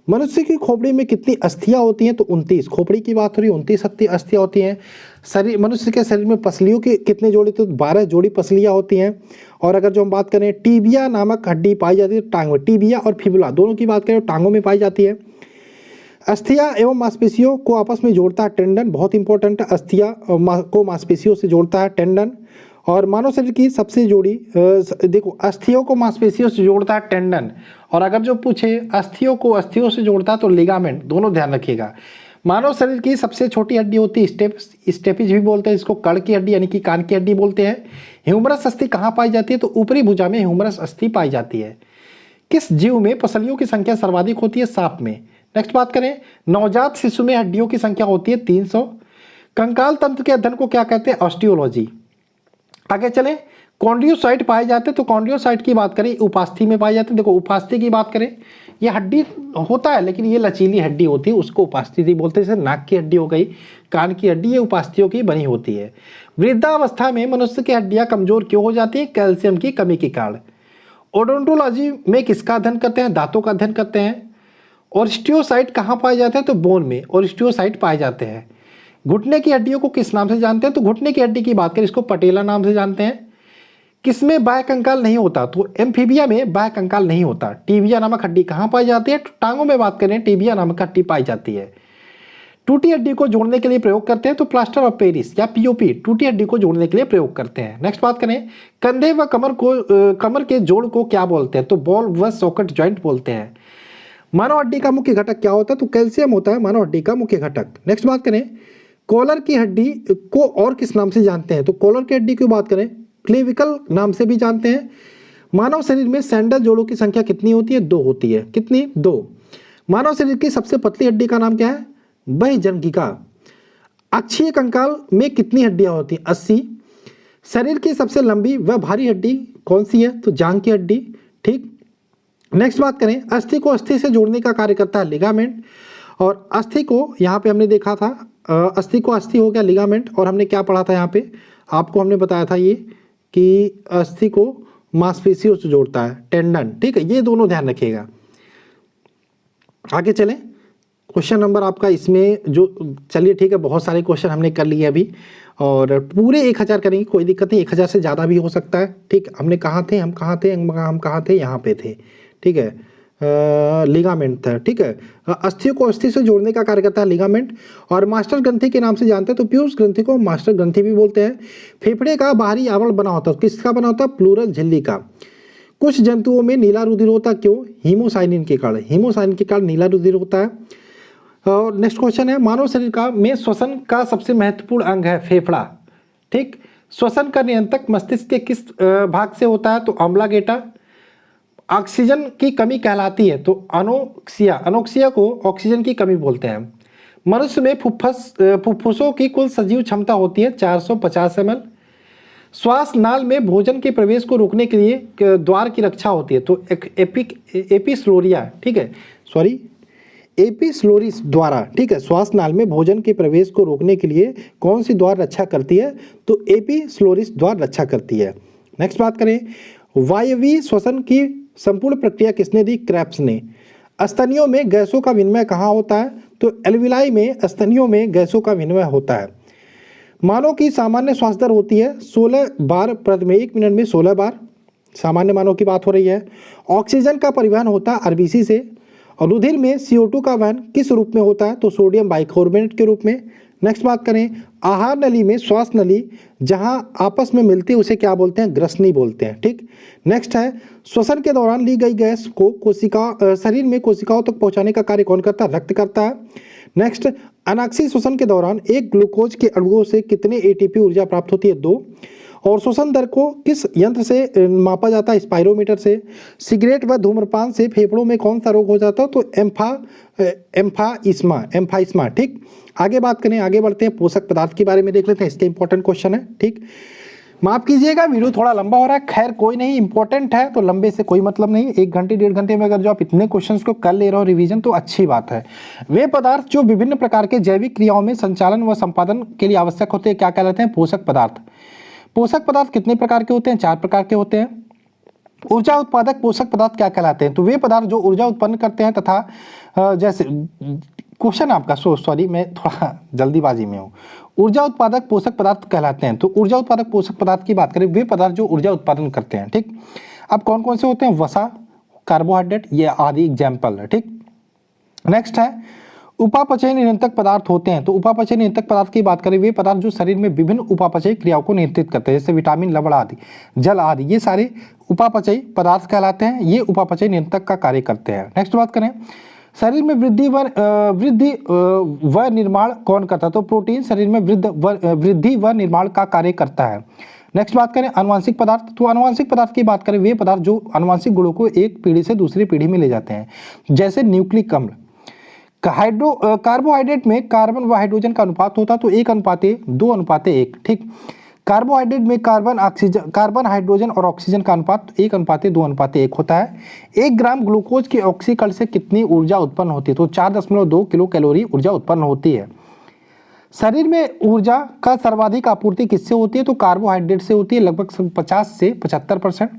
मनुष्य की खोपड़ी में कितनी अस्थियां होती हैं? तो 29। खोपड़ी की बात हो रही है, 29 अस्थियां होती हैं। शरीर मनुष्य के शरीर में पसलियों की कितने जोड़ी? तो 12 जोड़ी पसलियां होती हैं। और अगर जो हम बात करें टीबिया नामक हड्डी पाई जाती है टांग में, टीबिया और फिबुला दोनों की बात करें टांगों में पाई जाती है। अस्थियां एवं मांसपेशियों को आपस में जोड़ता है टेंडन, बहुत इंपॉर्टेंट है, अस्थियां को मांसपेशियों से जोड़ता है टेंडन। और मानव शरीर की सबसे जोड़ी देखो, अस्थियों को मांसपेशियों से जोड़ता है टेंडन, और अगर जो पूछे अस्थियों को अस्थियों से जोड़ता है तो लिगामेंट, दोनों ध्यान रखिएगा। मानव शरीर की सबसे छोटी हड्डी होती है स्टेपिज भी बोलते हैं इसको, कड़ की हड्डी यानी कि कान की हड्डी बोलते हैं। ह्यूमरस अस्थि कहाँ पाई जाती है? तो ऊपरी भुजा में ह्यूमरस अस्थि पाई जाती है। किस जीव में पसलियों की संख्या सर्वाधिक होती है? सांप में। नेक्स्ट बात करें, नवजात शिशु में हड्डियों की संख्या होती है 300। कंकाल तंत्र के अध्ययन को क्या कहते हैं? ऑस्टियोलॉजी। आगे चलें, कॉन्ड्रियोसाइट पाए जाते हैं, तो कॉन्ड्रियोसाइट की बात करें उपास्थि में पाए जाते हैं। देखो उपास्थि की बात करें, ये हड्डी होता है लेकिन ये लचीली हड्डी होती है, उसको उपास्थि बोलते हैं। जैसे नाक की हड्डी हो गई, कान की हड्डी, ये उपास्थियों की बनी होती है। वृद्धावस्था में मनुष्य की हड्डियां कमजोर क्यों हो जाती है? कैल्शियम की कमी के कारण। ओडोंटोलॉजी में किसका अध्ययन करते हैं? दांतों का अध्ययन करते हैं। ऑस्टियोसाइट कहाँ पाए जाते हैं? तो बोन में ऑस्टियोसाइट पाए जाते हैं। घुटने की हड्डियों को किस नाम से जानते हैं? तो घुटने की हड्डी की बात करें इसको पटेला नाम से जानते हैं। किसमें बाह्य कंकाल नहीं होता? तो एम्फीबिया में बाह्य कंकाल नहीं होता। टीबिया नामक हड्डी कहाँ पाई जाती है? टांगों में बात करें टीबिया नामक हड्डी पाई जाती है। टूटी हड्डी को जोड़ने के लिए प्रयोग करते हैं, तो प्लास्टर ऑफ पेरिस या पीओपी टूटी हड्डी को जोड़ने के लिए प्रयोग करते हैं। नेक्स्ट बात करें, कंधे व कमर के जोड़ को क्या बोलते हैं? तो बॉल व सॉकेट जॉइंट बोलते हैं। मानव हड्डी का मुख्य घटक क्या होता है? तो कैल्शियम होता है मानव हड्डी का मुख्य घटक। नेक्स्ट बात करें, कॉलर की हड्डी को और किस नाम से जानते हैं? तो कॉलर की हड्डी की बात करें क्लेविकल नाम से भी जानते हैं। मानव शरीर में सैंडल जोड़ों की संख्या कितनी होती है? 2 होती है। कितनी? 2। मानव शरीर की सबसे पतली हड्डी का नाम क्या है? बहिर्जनगिका। अक्षीय कंकाल में कितनी हड्डियां होती हैं? 80। शरीर की सबसे लंबी व भारी हड्डी कौन सी है? तो जांघ की हड्डी। ठीक। नेक्स्ट बात करें, अस्थि को अस्थि से जोड़ने का कार्य करता है लिगामेंट, और अस्थि को यहाँ पे हमने देखा था, अस्थि को अस्थि हो गया लिगामेंट, और हमने क्या पढ़ा था यहाँ पे आपको हमने बताया था ये कि अस्थि को मांसपेशियों से जोड़ता है टेंडन। ठीक है, ये दोनों ध्यान रखिएगा। आगे चलें, क्वेश्चन नंबर आपका इसमें जो, चलिए ठीक है, बहुत सारे क्वेश्चन हमने कर लिए अभी, और पूरे 1000 करेंगे, कोई दिक्कत नहीं, 1000 से ज़्यादा भी हो सकता है। ठीक, हमने कहाँ थे, हम कहाँ थे, हम कहाँ थे, यहाँ पे थे। ठीक है, लिगामेंट था। ठीक है, अस्थियों को अस्थि से जोड़ने का कार्य करता है लिगामेंट, और मास्टर ग्रंथि के नाम से जानते हैं, तो पीयूष ग्रंथि को मास्टर ग्रंथि भी बोलते हैं। फेफड़े का बाहरी आवरण बना होता है, किसका बना होता है? प्लूरल झिल्ली का। कुछ जंतुओं में नीला रुधिर होता क्यों? हीमोसाइनिन के कारण, हीमोसाइनिन के कारण नीला रुधिर होता है। और नेक्स्ट क्वेश्चन है, मानव शरीर का में श्वसन का सबसे महत्वपूर्ण अंग है फेफड़ा, ठीक। श्वसन का नियंत्रक मस्तिष्क के किस भाग से होता है? तो अम्लागेटा। ऑक्सीजन की कमी कहलाती है तो अनोक्सिया, अनोक्सिया को ऑक्सीजन की कमी बोलते हैं। मनुष्य में फुफ्फुसों की कुल सजीव क्षमता होती है 450 ml। श्वास नाल में भोजन के प्रवेश को रोकने के लिए द्वार की रक्षा होती है तो एपिस्लोरिया, ठीक है, सॉरी एपिस्लोरिस द्वारा, ठीक है। श्वास नाल में भोजन के प्रवेश को रोकने के लिए कौन सी द्वार रक्षा करती है? तो एपिस्लोरिस द्वार रक्षा करती है। नेक्स्ट बात करें, वायवीय श्वसन की संपूर्ण प्रक्रिया किसने दी? क्रेब्स ने। स्तनियों में गैसों का विनिमय कहाँ होता है? तो एल्विलाई में स्तनियों में गैसों का विनिमय होता है। मानव की सामान्य श्वास दर होती है 16 बार प्रति मिनट, 1 मिनट में 16 बार, सामान्य मानव की बात हो रही है। ऑक्सीजन का परिवहन होता है आरबीसी से। और रुधिर में CO2 का वहन किस रूप में होता है? तो सोडियम बाइकार्बोनेट के रूप में। नेक्स्ट बात करें, आहार नली में श्वास नली जहां आपस में मिलती है उसे क्या बोलते हैं? ग्रसनी बोलते हैं, ठीक। नेक्स्ट है, श्वसन के दौरान ली गई गैस को शरीर में कोशिकाओं तक पहुंचाने का कार्य कौन करता है? रक्त करता है। नेक्स्ट, अनाक्षी श्वसन के दौरान एक ग्लूकोज के अणुओं से कितने ATP ऊर्जा प्राप्त होती है? 2। और श्वसन दर को किस यंत्र से मापा जाता है? स्पाइरोमीटर से। सिगरेट व धूम्रपान से फेफड़ों में कौन सा रोग हो जाता है? तो एम्फाइस्मा, ठीक। आगे बात करें, आगे बढ़ते हैं, पोषक पदार्थ के बारे में देख लेते हैं, इसके इंपॉर्टेंट क्वेश्चन है, ठीक। माफ कीजिएगा वीडियो थोड़ा लंबा हो रहा है, खैर कोई नहीं, इंपॉर्टेंट है तो लंबे से कोई मतलब नहीं। 1 घंटे 1.5 घंटे में अगर जो आप इतने क्वेश्चंस को कर ले रहे हो रिवीजन तो अच्छी बात है। वे पदार्थ जो विभिन्न प्रकार के जैविक क्रियाओं में संचालन व संपादन के लिए आवश्यक होते हैं क्या कहलाते हैं? पोषक पदार्थ। पोषक पदार्थ कितने प्रकार के होते हैं? 4 प्रकार के होते हैं। ऊर्जा उत्पादक पोषक पदार्थ क्या कहलाते हैं? तो वे पदार्थ जो ऊर्जा उत्पन्न करते हैं तथा जैसे क्वेश्चन आपका सॉरी मैं थोड़ा जल्दीबाजी में हूँ। ऊर्जा उत्पादक पोषक पदार्थ कहलाते हैं। तो ऊर्जा उत्पादक पोषक पदार्थ की बात करें, वे पदार्थ जो ऊर्जा उत्पादन करते हैं, ठीक। अब कौन कौन से होते हैं? वसा, कार्बोहाइड्रेट, ये आदि एग्जाम्पल है, ठीक। नेक्स्ट है, उपापचय नियंत्रक पदार्थ होते हैं। तो उपापचय नियंत्रक पदार्थ की बात करें, वे पदार्थ जो शरीर में विभिन्न उपापचय क्रियाओं को नियंत्रित करते हैं, जैसे विटामिन, लवण आदि, जल आदि, ये सारे उपापचय पदार्थ कहलाते हैं। ये उपापचय नियंत्रक का कार्य करते हैं। नेक्स्ट बात करें, शरीर में वृद्धि व निर्माण कौन करता है? तो प्रोटीन शरीर में वृद्धि व निर्माण का कार्य करता है। नेक्स्ट बात करें, आनुवांशिक पदार्थ। तो आनुवांशिक पदार्थ की बात करें, वे पदार्थ जो आनुवांशिक गुणों को एक पीढ़ी से दूसरी पीढ़ी में ले जाते हैं, जैसे न्यूक्लिक अम्ल। कार्बोहाइड्रेट में कार्बन व हाइड्रोजन का अनुपात होता है तो 1:2:1, ठीक। कार्बोहाइड्रेट में कार्बन, हाइड्रोजन और ऑक्सीजन का अनुपात 1:2:1 होता है। 1 ग्राम ग्लूकोज के ऑक्सीकरण से कितनी ऊर्जा उत्पन्न होती है? तो 4.2 किलो कैलोरी ऊर्जा उत्पन्न होती है। शरीर में ऊर्जा का सर्वाधिक आपूर्ति किससे होती है? तो कार्बोहाइड्रेट से होती है, लगभग 50 से 75%।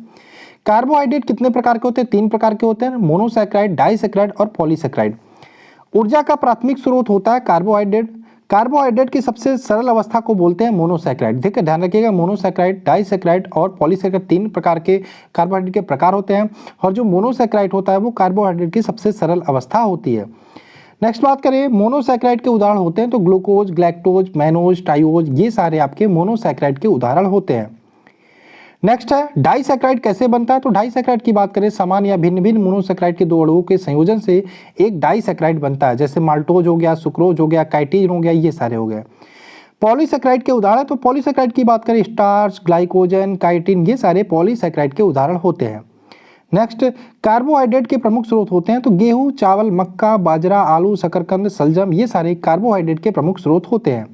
कार्बोहाइड्रेट कितने प्रकार के होते हैं? 3 प्रकार के होते हैं, मोनोसैकेराइड, डाइसैकेराइड और पॉलीसैकेराइड। ऊर्जा का प्राथमिक स्रोत होता है कार्बोहाइड्रेट। कार्बोहाइड्रेट की सबसे सरल अवस्था को बोलते हैं मोनोसैकेराइड। ठीक है, ध्यान रखिएगा, मोनोसैकेराइड, डाइसैकेराइड और पॉलीसैकेराइड 3 प्रकार के कार्बोहाइड्रेट के प्रकार होते हैं और जो मोनोसैकेराइड होता है वो कार्बोहाइड्रेट की सबसे सरल अवस्था होती है। नेक्स्ट बात करें, मोनोसैकेराइड के उदाहरण होते हैं तो ग्लूकोज, ग्लैक्टोज, मैनोज, टाइओज, ये सारे आपके मोनोसैकेराइड के उदाहरण होते हैं। नेक्स्ट है डाइसैकेराइड कैसे बनता है? तो डाइसैकेराइड की बात करें, समान या भिन्न भिन्न मोनोसैकेराइड के 2 अणुओं के संयोजन से एक डाइसैकेराइड बनता है, जैसे माल्टोज हो गया, सुक्रोज हो गया, काइटिन हो गया, ये सारे हो गए। पॉलीसैकेराइड के उदाहरण, तो पॉलीसैकेराइड की बात करें, स्टार्च, ग्लाइकोजन, काइटिन, ये सारे पॉलीसैकेराइड के उदाहरण होते हैं। नेक्स्ट, कार्बोहाइड्रेट के प्रमुख स्रोत होते हैं तो गेहूं, चावल, मक्का, बाजरा, आलू, शकरकंद, सलजम, ये सारे कार्बोहाइड्रेट के प्रमुख स्रोत होते हैं।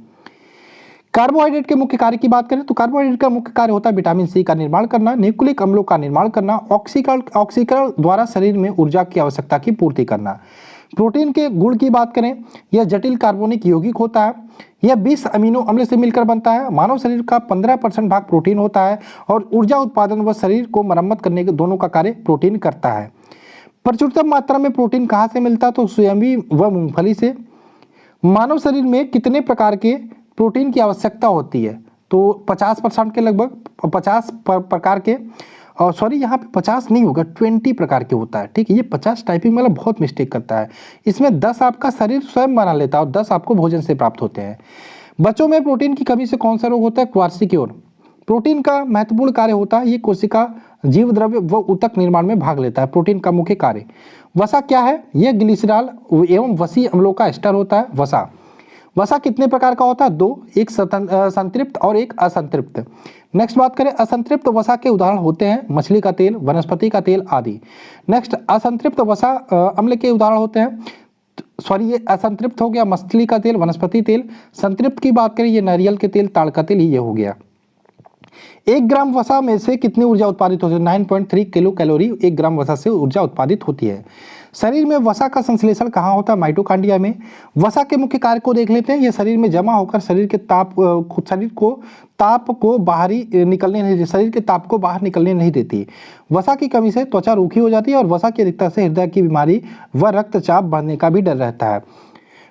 कार्बोहाइड्रेट के मुख्य कार्य की बात करें तो कार्बोहाइड्रेट का मुख्य कार्य होता है विटामिन सी का निर्माण करना, न्यूक्लिक अम्लों का निर्माण करना, ऑक्सीकरण द्वारा शरीर में ऊर्जा की आवश्यकता की पूर्ति करना। प्रोटीन के गुण की बात करें, यह जटिल कार्बनिक यौगिक होता है, यह 20 अमीनो अम्ल से मिलकर बनता है। मानव शरीर का 15% भाग प्रोटीन होता है और ऊर्जा उत्पादन व शरीर को मरम्मत करने के दोनों का कार्य प्रोटीन करता है। प्रचुरतम मात्रा में प्रोटीन कहाँ से मिलता है? तो सोयाबीन व मूंगफली से। मानव शरीर में कितने प्रकार के प्रोटीन की आवश्यकता होती है? तो 50% के लगभग 50 प्रकार के, और सॉरी यहाँ पे 50 नहीं होगा, 20 प्रकार के होता है। ठीक है, ये 50 टाइपिंग वाला बहुत मिस्टेक करता है। इसमें 10 आपका शरीर स्वयं बना लेता है और 10 आपको भोजन से प्राप्त होते हैं। बच्चों में प्रोटीन की कमी से कौन सा रोग होता है? क्वार्सिक्योर। प्रोटीन का महत्वपूर्ण कार्य होता है, ये कोशिका जीव द्रव्य व ऊतक निर्माण में भाग लेता है। प्रोटीन का मुख्य कार्य। वसा क्या है? यह ग्लिसरॉल एवं वसीय अम्लों का एस्टर होता है। वसा वसा कितने प्रकार का होता है? दो, एक संतृप्त और एक असंतृप्त। नेक्स्ट बात करें, असंतृप्त वसा के उदाहरण होते हैं मछली का तेल, वनस्पति का तेल आदि। नेक्स्ट, असंतृप्त वसा अम्ल के उदाहरण होते हैं, ये असंतृप्त हो गया मछली का तेल, वनस्पति तेल। संतृप्त की बात करें, ये नारियल के तेल, ताड़ का तेल, ये हो गया। 1 ग्राम वसा में से कितनी ऊर्जा उत्पादित होती है? 9.3 किलो कैलोरी 1 ग्राम वसा से ऊर्जा उत्पादित होती है। शरीर में वसा का संश्लेषण कहाँ होता है? माइटोकांड्रिया में। वसा के मुख्य कार्य को देख लेते हैं। यह शरीर में जमा होकर शरीर के ताप को बाहर निकलने नहीं देती। वसा की कमी से त्वचा रूखी हो जाती है और वसा की अधिकता से हृदय की बीमारी व रक्तचाप बढ़ने का भी डर रहता है।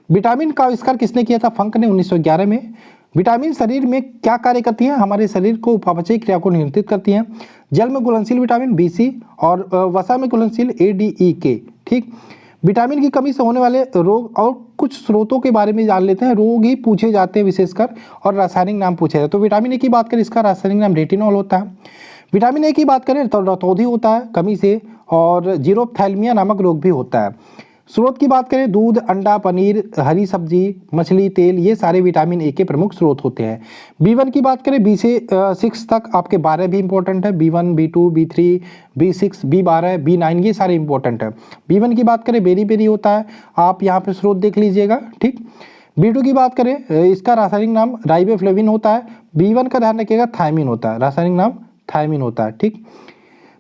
विटामिन का आविष्कार किसने किया था? फंक ने 1911 में। विटामिन शरीर में क्या कार्य करती हैं? हमारे शरीर को उपापचयी क्रिया को नियंत्रित करती हैं। जल में घुलनशील विटामिन BC और वसा में घुलनशील ADEK। ठीक, विटामिन की कमी से होने वाले रोग और कुछ स्रोतों के बारे में जान लेते हैं। रोग ही पूछे जाते हैं विशेषकर और रासायनिक नाम पूछे जाते हैं। तो विटामिन ए की बात करें, इसका रासायनिक नाम रेटिनॉल होता है। विटामिन ए की बात करें तो रतौंधी होता है कमी से, और जीरोप्थैल्मिया नामक रोग भी होता है। स्रोत की बात करें, दूध, अंडा, पनीर, हरी सब्जी, मछली, तेल, ये सारे विटामिन ए के प्रमुख स्रोत होते हैं। B1 की बात करें, B से 6 तक आपके 12 भी इंपॉर्टेंट है। B1, B2, B3, B6, B12, B9, ये सारे इंपॉर्टेंट है। B1 की बात करें, बेरी बेरी होता है, आप यहाँ पे स्रोत देख लीजिएगा। ठीक, B2 की बात करें, इसका रासायनिक नाम राइबोफ्लेविन होता है। B1 का ध्यान रखिएगा, थायमिन होता है, रासायनिक नाम थायमिन होता है। ठीक,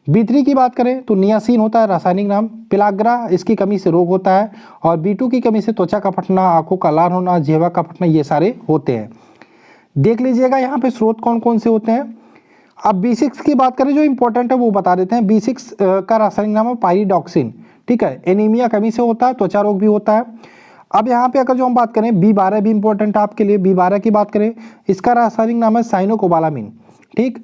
B3 की बात करें तो नियासिन होता है, रासायनिक नाम पिलाग्रा, इसकी कमी से रोग होता है। और B2 की कमी से त्वचा का फटना, आंखों का लाल होना, जिह्वा का फटना, ये सारे होते हैं। देख लीजिएगा यहाँ पे स्रोत कौन कौन से होते हैं। अब B6 की बात करें, जो इंपॉर्टेंट है वो बता देते हैं। B6 का रासायनिक नाम है पायरिडॉक्सिन। ठीक है, एनीमिया कमी से होता है, त्वचा रोग भी होता है। अब यहाँ पे अगर जो हम बात करें, B12 भी इंपॉर्टेंट है आपके लिए। B12 की बात करें, इसका रासायनिक नाम है साइनोकोबालामिन। ठीक,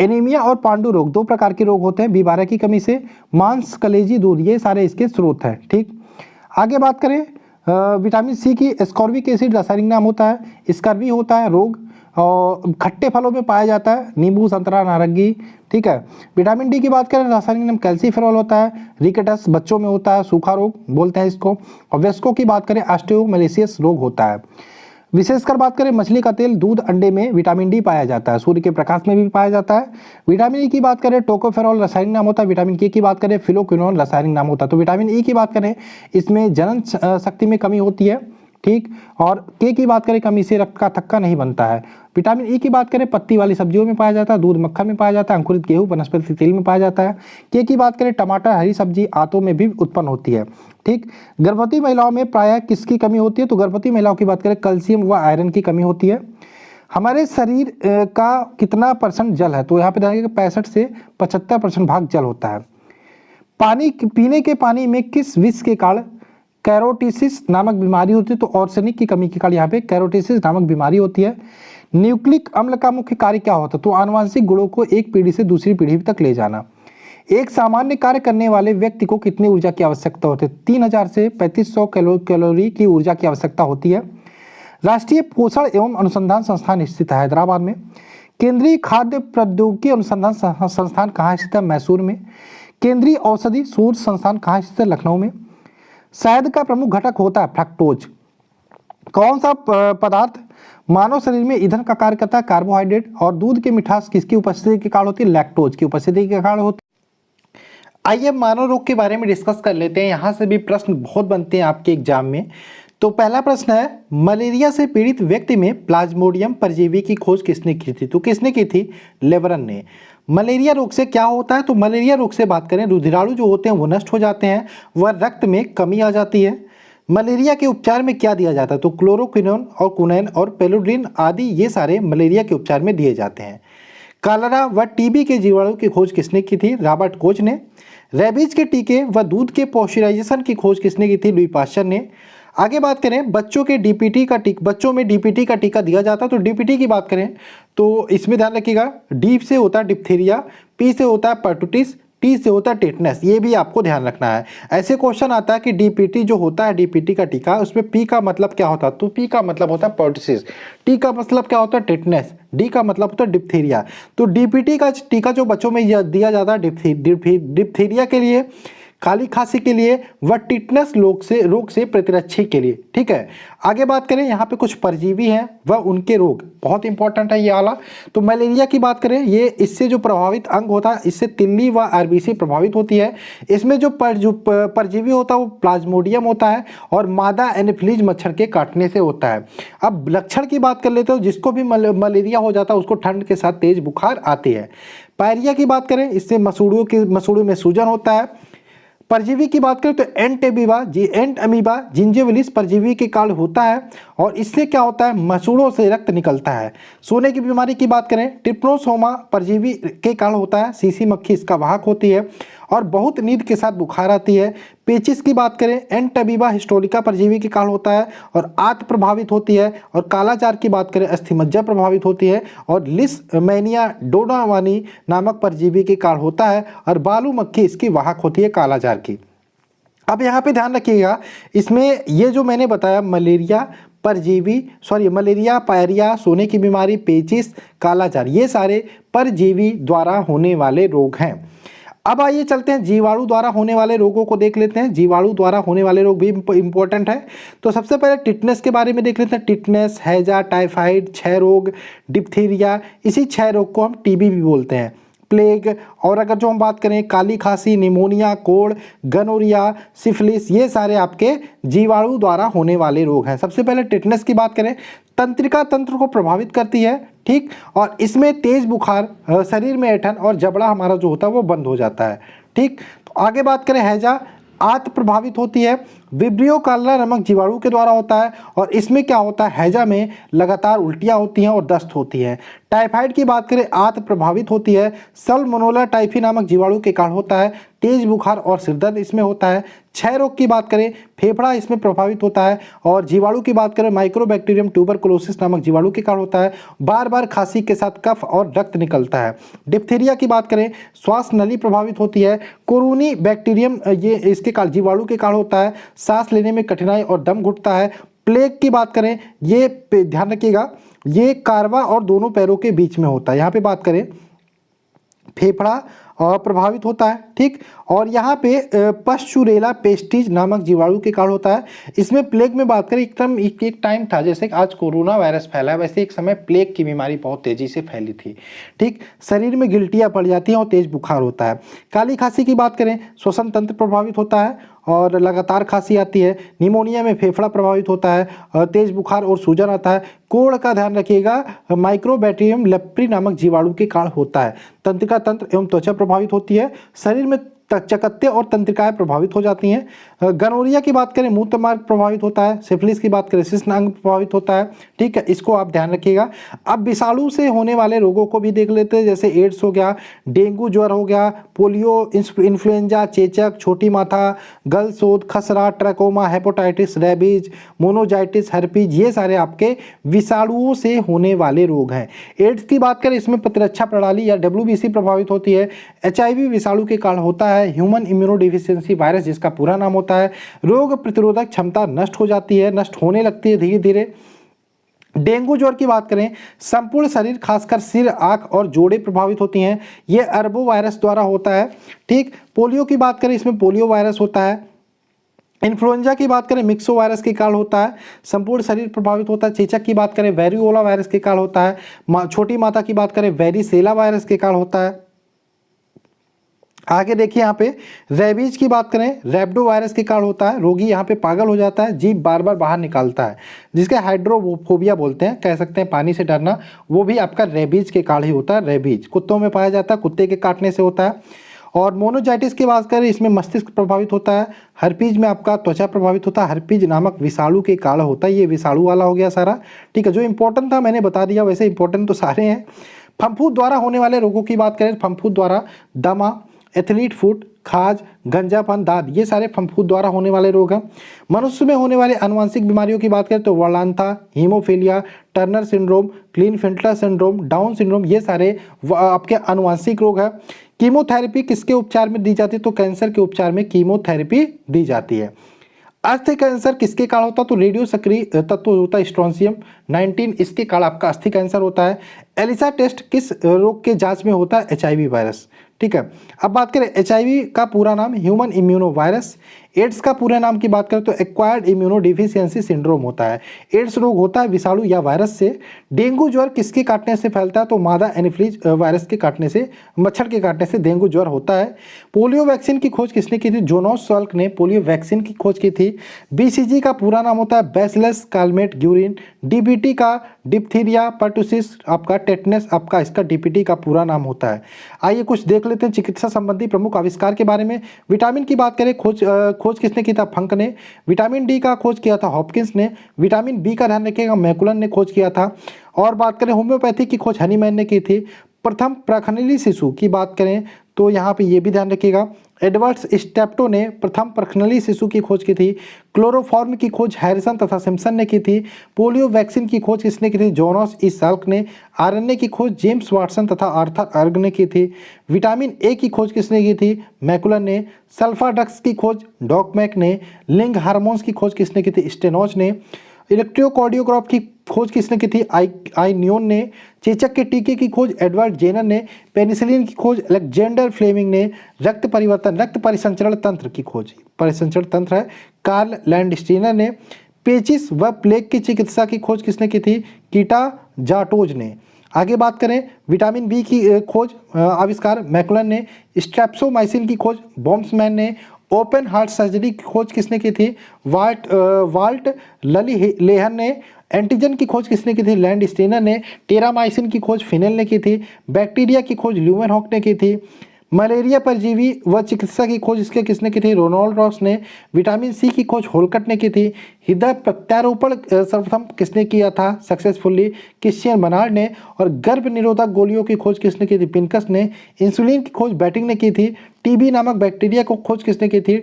एनीमिया और पांडु रोग, 2 प्रकार के रोग होते हैं B12 की कमी से। मांस, कलेजी, दूध, ये सारे इसके स्रोत हैं। ठीक, आगे बात करें विटामिन C की, एस्कॉर्बिक एसिड रासायनिक नाम होता है। स्कर्वी होता है रोग, और खट्टे फलों में पाया जाता है, नींबू, संतरा, नारंगी। ठीक है, विटामिन D की बात करें, रासायनिक नाम कैल्सीफेरॉल होता है। रिकेटस बच्चों में होता है, सूखा रोग बोलते हैं इसको। और वेस्को की बात करें, ऑस्टियोमेलेसियस रोग होता है। विशेषकर बात करें, मछली का तेल, दूध, अंडे में विटामिन D पाया जाता है। सूर्य के प्रकाश में भी पाया जाता है। विटामिन E की बात करें, टोकोफेरॉल रासायनिक नाम होता है। विटामिन K की बात करें, फिलोक्विनोन रासायनिक नाम होता है। तो विटामिन E की बात करें, इसमें जनन शक्ति में कमी होती है। ठीक, और K की बात करें, कमी से रक्त का थक्का नहीं बनता है। विटामिन E की बात करें, पत्ती वाली सब्जियों में पाया जाता है, दूध, मक्खन में पाया जाता है, अंकुरित गेहूं, वनस्पति तेल में पाया जाता है। K की बात करें, टमाटर, हरी सब्जी, आंतों में भी उत्पन्न होती है। ठीक, गर्भवती महिलाओं में प्रायः किसकी कमी होती है? तो गर्भवती महिलाओं की बात करें, कैल्शियम व आयरन की कमी होती है। हमारे शरीर का कितना % जल है? तो यहाँ पे देखिएगा 65 से 75% भाग जल होता है। पानी, पीने के पानी में किस विष के कारण कैरोटिसिस नामक बीमारी होती है? तो आर्सेनिक की कमी के कारण यहाँ पे कैरोटिसिस नामक बीमारी होती है। न्यूक्लिक अम्ल का मुख्य कार्य क्या होता है? तो आनुवांशिक गुणों को एक पीढ़ी से दूसरी पीढ़ी तक ले जाना। एक सामान्य कार्य करने वाले व्यक्ति को कितनी ऊर्जा की आवश्यकता होती है? 3000 से 3500 कैलोरी की ऊर्जा की आवश्यकता होती है। राष्ट्रीय पोषण एवं अनुसंधान संस्थान स्थित है हैदराबाद में। केंद्रीय खाद्य प्रौद्योगिकी अनुसंधान संस्थान कहाँ स्थित है? मैसूर में। केंद्रीय औषधि शोध संस्थान कहाँ स्थित है? लखनऊ में। शहद का प्रमुख घटक होता है फ्रक्टोज। कौन सा पदार्थ मानव शरीर में ईंधन का कार्य करता है? कार्बोहाइड्रेट। और दूध की मिठास किसकी उपस्थिति के कारण होती है? लैक्टोज की उपस्थिति के कारण होती है। आइए मानव रोग के बारे में डिस्कस कर लेते हैं। यहाँ से भी प्रश्न बहुत बनते हैं आपके एग्जाम में। तो पहला प्रश्न है, मलेरिया से पीड़ित व्यक्ति में प्लाज्मोडियम परजीवी की खोज किसने की थी? तो किसने की थी? लेवरन ने। मलेरिया रोग से क्या होता है? तो मलेरिया रोग से बात करें, रुधिराणु जो होते हैं वो नष्ट हो जाते हैं, वह रक्त में कमी आ जाती है। मलेरिया के उपचार में क्या दिया जाता है? तो क्लोरोक्विनोन और कुनैन और पेलोड्रिन आदि, ये सारे मलेरिया के उपचार में दिए जाते हैं। कॉलरा व टीबी के जीवाणु की खोज किसने की थी? रॉबर्ट कोच ने। रेबीज के टीके व दूध के पॉस्चराइजेशन की खोज किसने की थी? लुई पाश्चर ने। आगे बात करें, बच्चों में डीपीटी का टीका दिया जाता है। तो डीपीटी की बात करें तो इसमें ध्यान रखिएगा, डी से होता है डिप्थीरिया, पी से होता है परटूटिस, टी से होता है टिटनेस, ये भी आपको ध्यान रखना है। ऐसे क्वेश्चन आता है कि डीपीटी जो होता है, डीपीटी का टीका, उसमें पी का मतलब क्या होता है, तो पी का मतलब होता है पर्टुसिस, टी का मतलब क्या होता है टिटनेस, डी का मतलब होता है डिप्थीरिया। तो डीपीटी का टीका जो बच्चों में दिया जाता है डिप्थीरिया के लिए, काली खांसी के लिए, व टिटनस रोग से प्रतिरक्षी के लिए। ठीक है, आगे बात करें, यहाँ पे कुछ परजीवी हैं व उनके रोग, बहुत इंपॉर्टेंट है ये वाला। तो मलेरिया की बात करें, ये इससे जो प्रभावित अंग होता है, इससे तिल्ली व आरबीसी प्रभावित होती है। इसमें जो परजीवी होता है वो प्लाज्मोडियम होता है और मादा एनोफिलीज मच्छर के काटने से होता है। अब लक्षण की बात कर लेते हो, जिसको भी मलेरिया हो जाता है उसको ठंड के साथ तेज बुखार आती है। पायरिया की बात करें, इससे मसूड़ों में सूजन होता है। परजीवी की बात करें तो एंट अमीबा जिंजिविलिस परजीवी के कारण होता है और इससे क्या होता है, मसूड़ों से रक्त निकलता है। सोने की बीमारी की बात करें, ट्रिप्नोसोमा परजीवी के कारण होता है, सीसी मक्खी इसका वाहक होती है और बहुत नींद के साथ बुखार आती है। पेचिस की बात करें, एंटबीबा हिस्टोरिका परजीवी के कारण होता है और आंत प्रभावित होती है। और कालाजार की बात करें, अस्थिमज्जा प्रभावित होती है और लिसमैनिया डोनावानी नामक परजीवी के कारण होता है और बालू मक्खी इसकी वाहक होती है कालाजार की। अब यहाँ पे ध्यान रखिएगा, इसमें ये जो मैंने बताया मलेरिया पायरिया, सोने की बीमारी, पेचिस, कालाजार, ये सारे परजीवी द्वारा होने वाले रोग हैं। अब आइए चलते हैं जीवाणु द्वारा होने वाले रोगों को देख लेते हैं। जीवाणु द्वारा होने वाले रोग भी इंपॉर्टेंट है। तो सबसे पहले टिटनेस के बारे में देख लेते हैं। टिटनेस, हैजा, टाइफाइड, क्षय रोग, डिप्थीरिया, इसी क्षय रोग को हम टीबी भी बोलते हैं। प्लेग, और अगर जो हम बात करें काली खांसी, निमोनिया, कोड़, गनोरिया, सिफिलिस, ये सारे आपके जीवाणु द्वारा होने वाले रोग हैं। सबसे पहले टिटनेस की बात करें, तंत्रिका तंत्र को प्रभावित करती है, ठीक, और इसमें तेज बुखार, शरीर में ऐंठन और जबड़ा हमारा जो होता है वो बंद हो जाता है। ठीक, तो आगे बात करें हैजा, आंत प्रभावित होती है, विब्रियो कालरा नामक जीवाणु के द्वारा होता है और इसमें क्या होता है, हैजा में लगातार उल्टियाँ होती हैं और दस्त होती है। टाइफाइड की बात करें, आंत प्रभावित होती है, सल्मोनेला टाइफी नामक जीवाणु के कारण होता है, तेज बुखार और सिरदर्द इसमें होता है। क्षय रोग की बात करें, फेफड़ा इसमें प्रभावित होता है और जीवाणु की बात करें, माइक्रोबैक्टीरियम ट्यूबरकुलोसिस नामक जीवाणु के कारण होता है, बार बार खांसी के साथ कफ और रक्त निकलता है। डिप्थीरिया की बात करें, श्वास नली प्रभावित होती है, कोरोनी बैक्टीरियम ये इसके कारण जीवाणु के कारण होता है, सांस लेने में कठिनाई और दम घुटता है। प्लेग की बात करें, ये ध्यान रखिएगा, ये कार्वा और दोनों पैरों के बीच में होता है। यहाँ पे बात करें, फेफड़ा प्रभावित होता है, ठीक, और यहाँ पे पश्चुरेला पेस्टिज नामक जीवाणु के कारण होता है। इसमें प्लेग में बात करें, एक टाइम था, जैसे कि आज कोरोना वायरस फैला है, वैसे एक समय प्लेग की बीमारी बहुत तेजी से फैली थी। ठीक, शरीर में गिल्टियाँ पड़ जाती हैं और तेज बुखार होता है। काली खांसी की बात करें, श्वसन तंत्र प्रभावित होता है और लगातार खांसी आती है। निमोनिया में फेफड़ा प्रभावित होता है और तेज बुखार और सूजन आता है। कोढ़ का ध्यान रखिएगा, माइक्रोबैक्टीरियम लेप्री नामक जीवाणु के कारण होता है। तंत्रिका तंत्र एवं त्वचा प्रभावित होती है, शरीर में चकत्ते और तंत्रिकाएं प्रभावित हो जाती हैं। गनोरिया की बात करें, मूत्र मार्ग प्रभावित होता है। सिफिलिस की बात करें, शिश्न अंग प्रभावित होता है। ठीक है, इसको आप ध्यान रखिएगा। अब विषाणु से होने वाले रोगों को भी देख लेते हैं, जैसे एड्स हो गया, डेंगू ज्वर हो गया, पोलियो, इन्फ्लुएंजा, चेचक, छोटी माथा, गलशोथ, खसरा, ट्रैकोमा, हेपेटाइटिस, रेबीज, मोनोजाइटिस, हर्पीज, ये सारे आपके विषाणुओं से होने वाले रोग हैं। एड्स की बात करें, इसमें प्रतिरक्षा प्रणाली या WBC प्रभावित होती है। HIV विषाणु के कारण होता है, ह्यूमन इम्यूनोडिफिशियंसी वायरस जिसका पूरा नाम होता है। रोग प्रतिरोधक क्षमता नष्ट हो जाती है, नष्ट होने लगती है धीरे धीरे। डेंगू ज्वर की बात करें, संपूर्ण शरीर खासकर सिर, आंख और जोड़े प्रभावित होती हैं। यह अरबो वायरस द्वारा होता है। ठीक, पोलियो की बात करें, इसमें पोलियो वायरस होता है। इन्फ्लुएंजा की बात करें, मिक्सो वायरस के कारण होता है, संपूर्ण शरीर प्रभावित होता है। चेचक की बात करें, वेरियोला वायरस के कारण होता है। छोटी माता की बात करें, वेरिसेला वायरस के कारण होता है। आगे देखिए, यहाँ पे रेबीज की बात करें, रैबिडो वायरस के कारण होता है। रोगी यहाँ पे पागल हो जाता है, जीभ बार बार बाहर निकालता है, जिसके हाइड्रोफोबिया बोलते हैं, कह सकते हैं पानी से डरना, वो भी आपका रेबीज के कारण ही होता है। रेबीज कुत्तों में पाया जाता है, कुत्ते के काटने से होता है। और मोनोजाइटिस की बात करें, इसमें मस्तिष्क प्रभावित होता है। हर्पीज में आपका त्वचा प्रभावित होता है, हर्पीज नामक विषाणु के कारण होता है। ये विषाणु वाला हो गया सारा। ठीक है, जो इंपॉर्टेंट था मैंने बता दिया, वैसे इंपॉर्टेंट तो सारे हैं। फफूंद द्वारा होने वाले रोगों की बात करें, फफूंद द्वारा दमा, एथलीट फुट, खाज, गंजापन, दाद, ये सारे फफूंद द्वारा होने वाले रोग हैं। मनुष्य में होने वाले आनुवंशिक बीमारियों की बात करें तो वर्लांथा, haemophilia, Turner syndrome, Klinefelter syndrome, Down syndrome, ये सारे आपके आनुवंशिक रोग हैं। कीमोथेरेपी किसके उपचार में दी जाती है? तो कैंसर के उपचार में कीमोथेरेपी दी जाती है। अस्थि कैंसर किसके कारण होता है? तो रेडियो सक्रिय तत्व होता है स्ट्रोंसियम 19, इसके कारण आपका अस्थि कैंसर होता है। एलिसा टेस्ट किस रोग के जांच में होता है? HIV virus. ठीक है, अब बात करें HIV का पूरा नाम ह्यूमन इम्यूनो वायरस। एड्स का पूरा नाम की बात करें तो एक्वायर्ड इम्यूनो डिफिशियंसी सिंड्रोम होता है। एड्स रोग होता है विषाणु या वायरस से। डेंगू ज्वर किसके काटने से फैलता है? तो मादा एनीफिलीज वायरस के काटने से, मच्छर के काटने से डेंगू ज्वर होता है। पोलियो वैक्सीन की खोज किसने की थी? जोनास साल्क ने पोलियो वैक्सीन की खोज की थी। BCG का पूरा नाम होता है बैसिलस कालमेट ग्यूरिन। DBT का डिप्थीरिया पर्टुसिस, आपका टेटनस, आपका इसका DPT का पूरा नाम होता है। आइए कुछ देख लेते हैं चिकित्सा संबंधी प्रमुख आविष्कार के बारे में। विटामिन की बात करें, खोज किसने की था? फंक ने। विटामिन D का खोज किया था हॉपकिंस ने। विटामिन B का ध्यान रखिएगा मैकुलन ने खोज किया था। और बात करें होम्योपैथी की खोज हनीमैन ने की थी। प्रथम प्रखनली शिशु की बात करें तो यहाँ पे ये भी ध्यान रखिएगा एडवर्ड्स स्टेप्टो ने प्रथम प्रखनली शिशु की खोज की थी। क्लोरोफॉर्म की खोज हैरिसन तथा सिम्पसन ने की थी। पोलियो वैक्सीन की खोज किसने की थी? जोनास ई साल्क ने। RNA की खोज जेम्स वाटसन तथा आर्थर अर्ग ने की थी। विटामिन A की खोज किसने की थी? मैकुलन ने। सल्फा ड्रग्स की खोज डॉकमैक ने। लिंग हार्मोन्स की खोज किसने की थी? स्टेनोज ने। इलेक्ट्रोकार्डियोग्राफ की खोज किसने की थी? आई न्यून ने। चेचक के टीके की खोज एडवर्ड जेनर ने। पेनिसिलिन की खोज अलेक्जेंडर फ्लेमिंग ने। रक्त परिवर्तन रक्त परिसंचरण तंत्र की खोज, परिसंचरण तंत्र है, कार्ल लैंडस्टीनर ने। पेचिस व प्लेग की चिकित्सा की खोज किसने की थी? कीटा जाटोज ने। आगे बात करें विटामिन B की खोज आविष्कार मैकुलन ने। स्ट्रेप्सोमाइसिन की खोज बॉम्समैन ने। ओपन हार्ट सर्जरी की खोज किसने की थी? वाल्ट ललीलेहन ने। एंटीजन की खोज किसने की थी? लैंडस्टीनर ने। टेरामाइसिन की खोज फिनेल ने की थी। बैक्टीरिया की खोज ल्यूमेनहॉक ने की थी। मलेरिया परजीवी व चिकित्सा की खोज इसके किसने की थी? रोनाल्ड रॉस ने। विटामिन C की खोज होलकट ने की थी। हृदय प्रत्यारोपण सर्वप्रथम किसने किया था सक्सेसफुली? क्रिश्चियन बर्नार्ड ने। और गर्भ निरोधक गोलियों की खोज किसने की थी? पिनकस ने। इंसुलिन की खोज बैटिंग ने की थी। TB नामक बैक्टीरिया को खोज किसने की थी?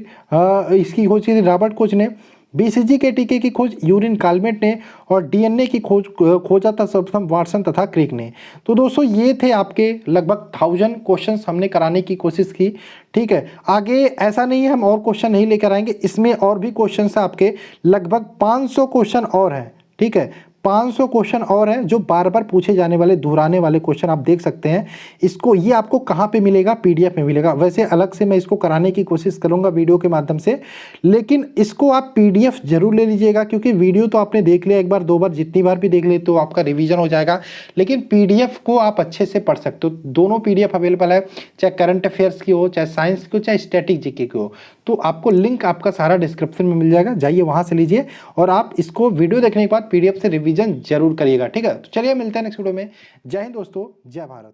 इसकी खोज की थी रॉबर्ट कोच ने। BCG के टीके की खोज यूरिन कालमेट ने। और DNA की खोजा था सर्वप्रथम वाटसन तथा क्रिक ने। तो दोस्तों ये थे आपके लगभग 1000 क्वेश्चंस हमने कराने की कोशिश की। ठीक है, आगे ऐसा नहीं है हम और क्वेश्चन नहीं लेकर आएंगे, इसमें और भी क्वेश्चन आपके लगभग 500 क्वेश्चन और हैं। ठीक है, 500 क्वेश्चन और हैं जो बार बार पूछे जाने वाले दोहराने वाले क्वेश्चन आप देख सकते हैं। इसको ये आपको कहाँ पे मिलेगा? PDF में मिलेगा। वैसे अलग से मैं इसको कराने की कोशिश करूँगा वीडियो के माध्यम से, लेकिन इसको आप PDF जरूर ले लीजिएगा, क्योंकि वीडियो तो आपने देख लिया एक बार दो बार, जितनी बार भी देख ले तो आपका रिवीजन हो जाएगा, लेकिन PDF को आप अच्छे से पढ़ सकते हो। दोनों PDF अवेलेबल है, चाहे करंट अफेयर्स की हो, चाहे साइंस की हो, चाहे स्टैटिक GK की हो। तो आपको लिंक आपका सारा डिस्क्रिप्शन में मिल जाएगा, जाइए वहाँ से लीजिए और आप इसको वीडियो देखने के बाद PDF से रिवीजन जरूर करिएगा। ठीक है, तो चलिए मिलते हैं नेक्स्ट वीडियो में। जय हिंद दोस्तों, जय भारत।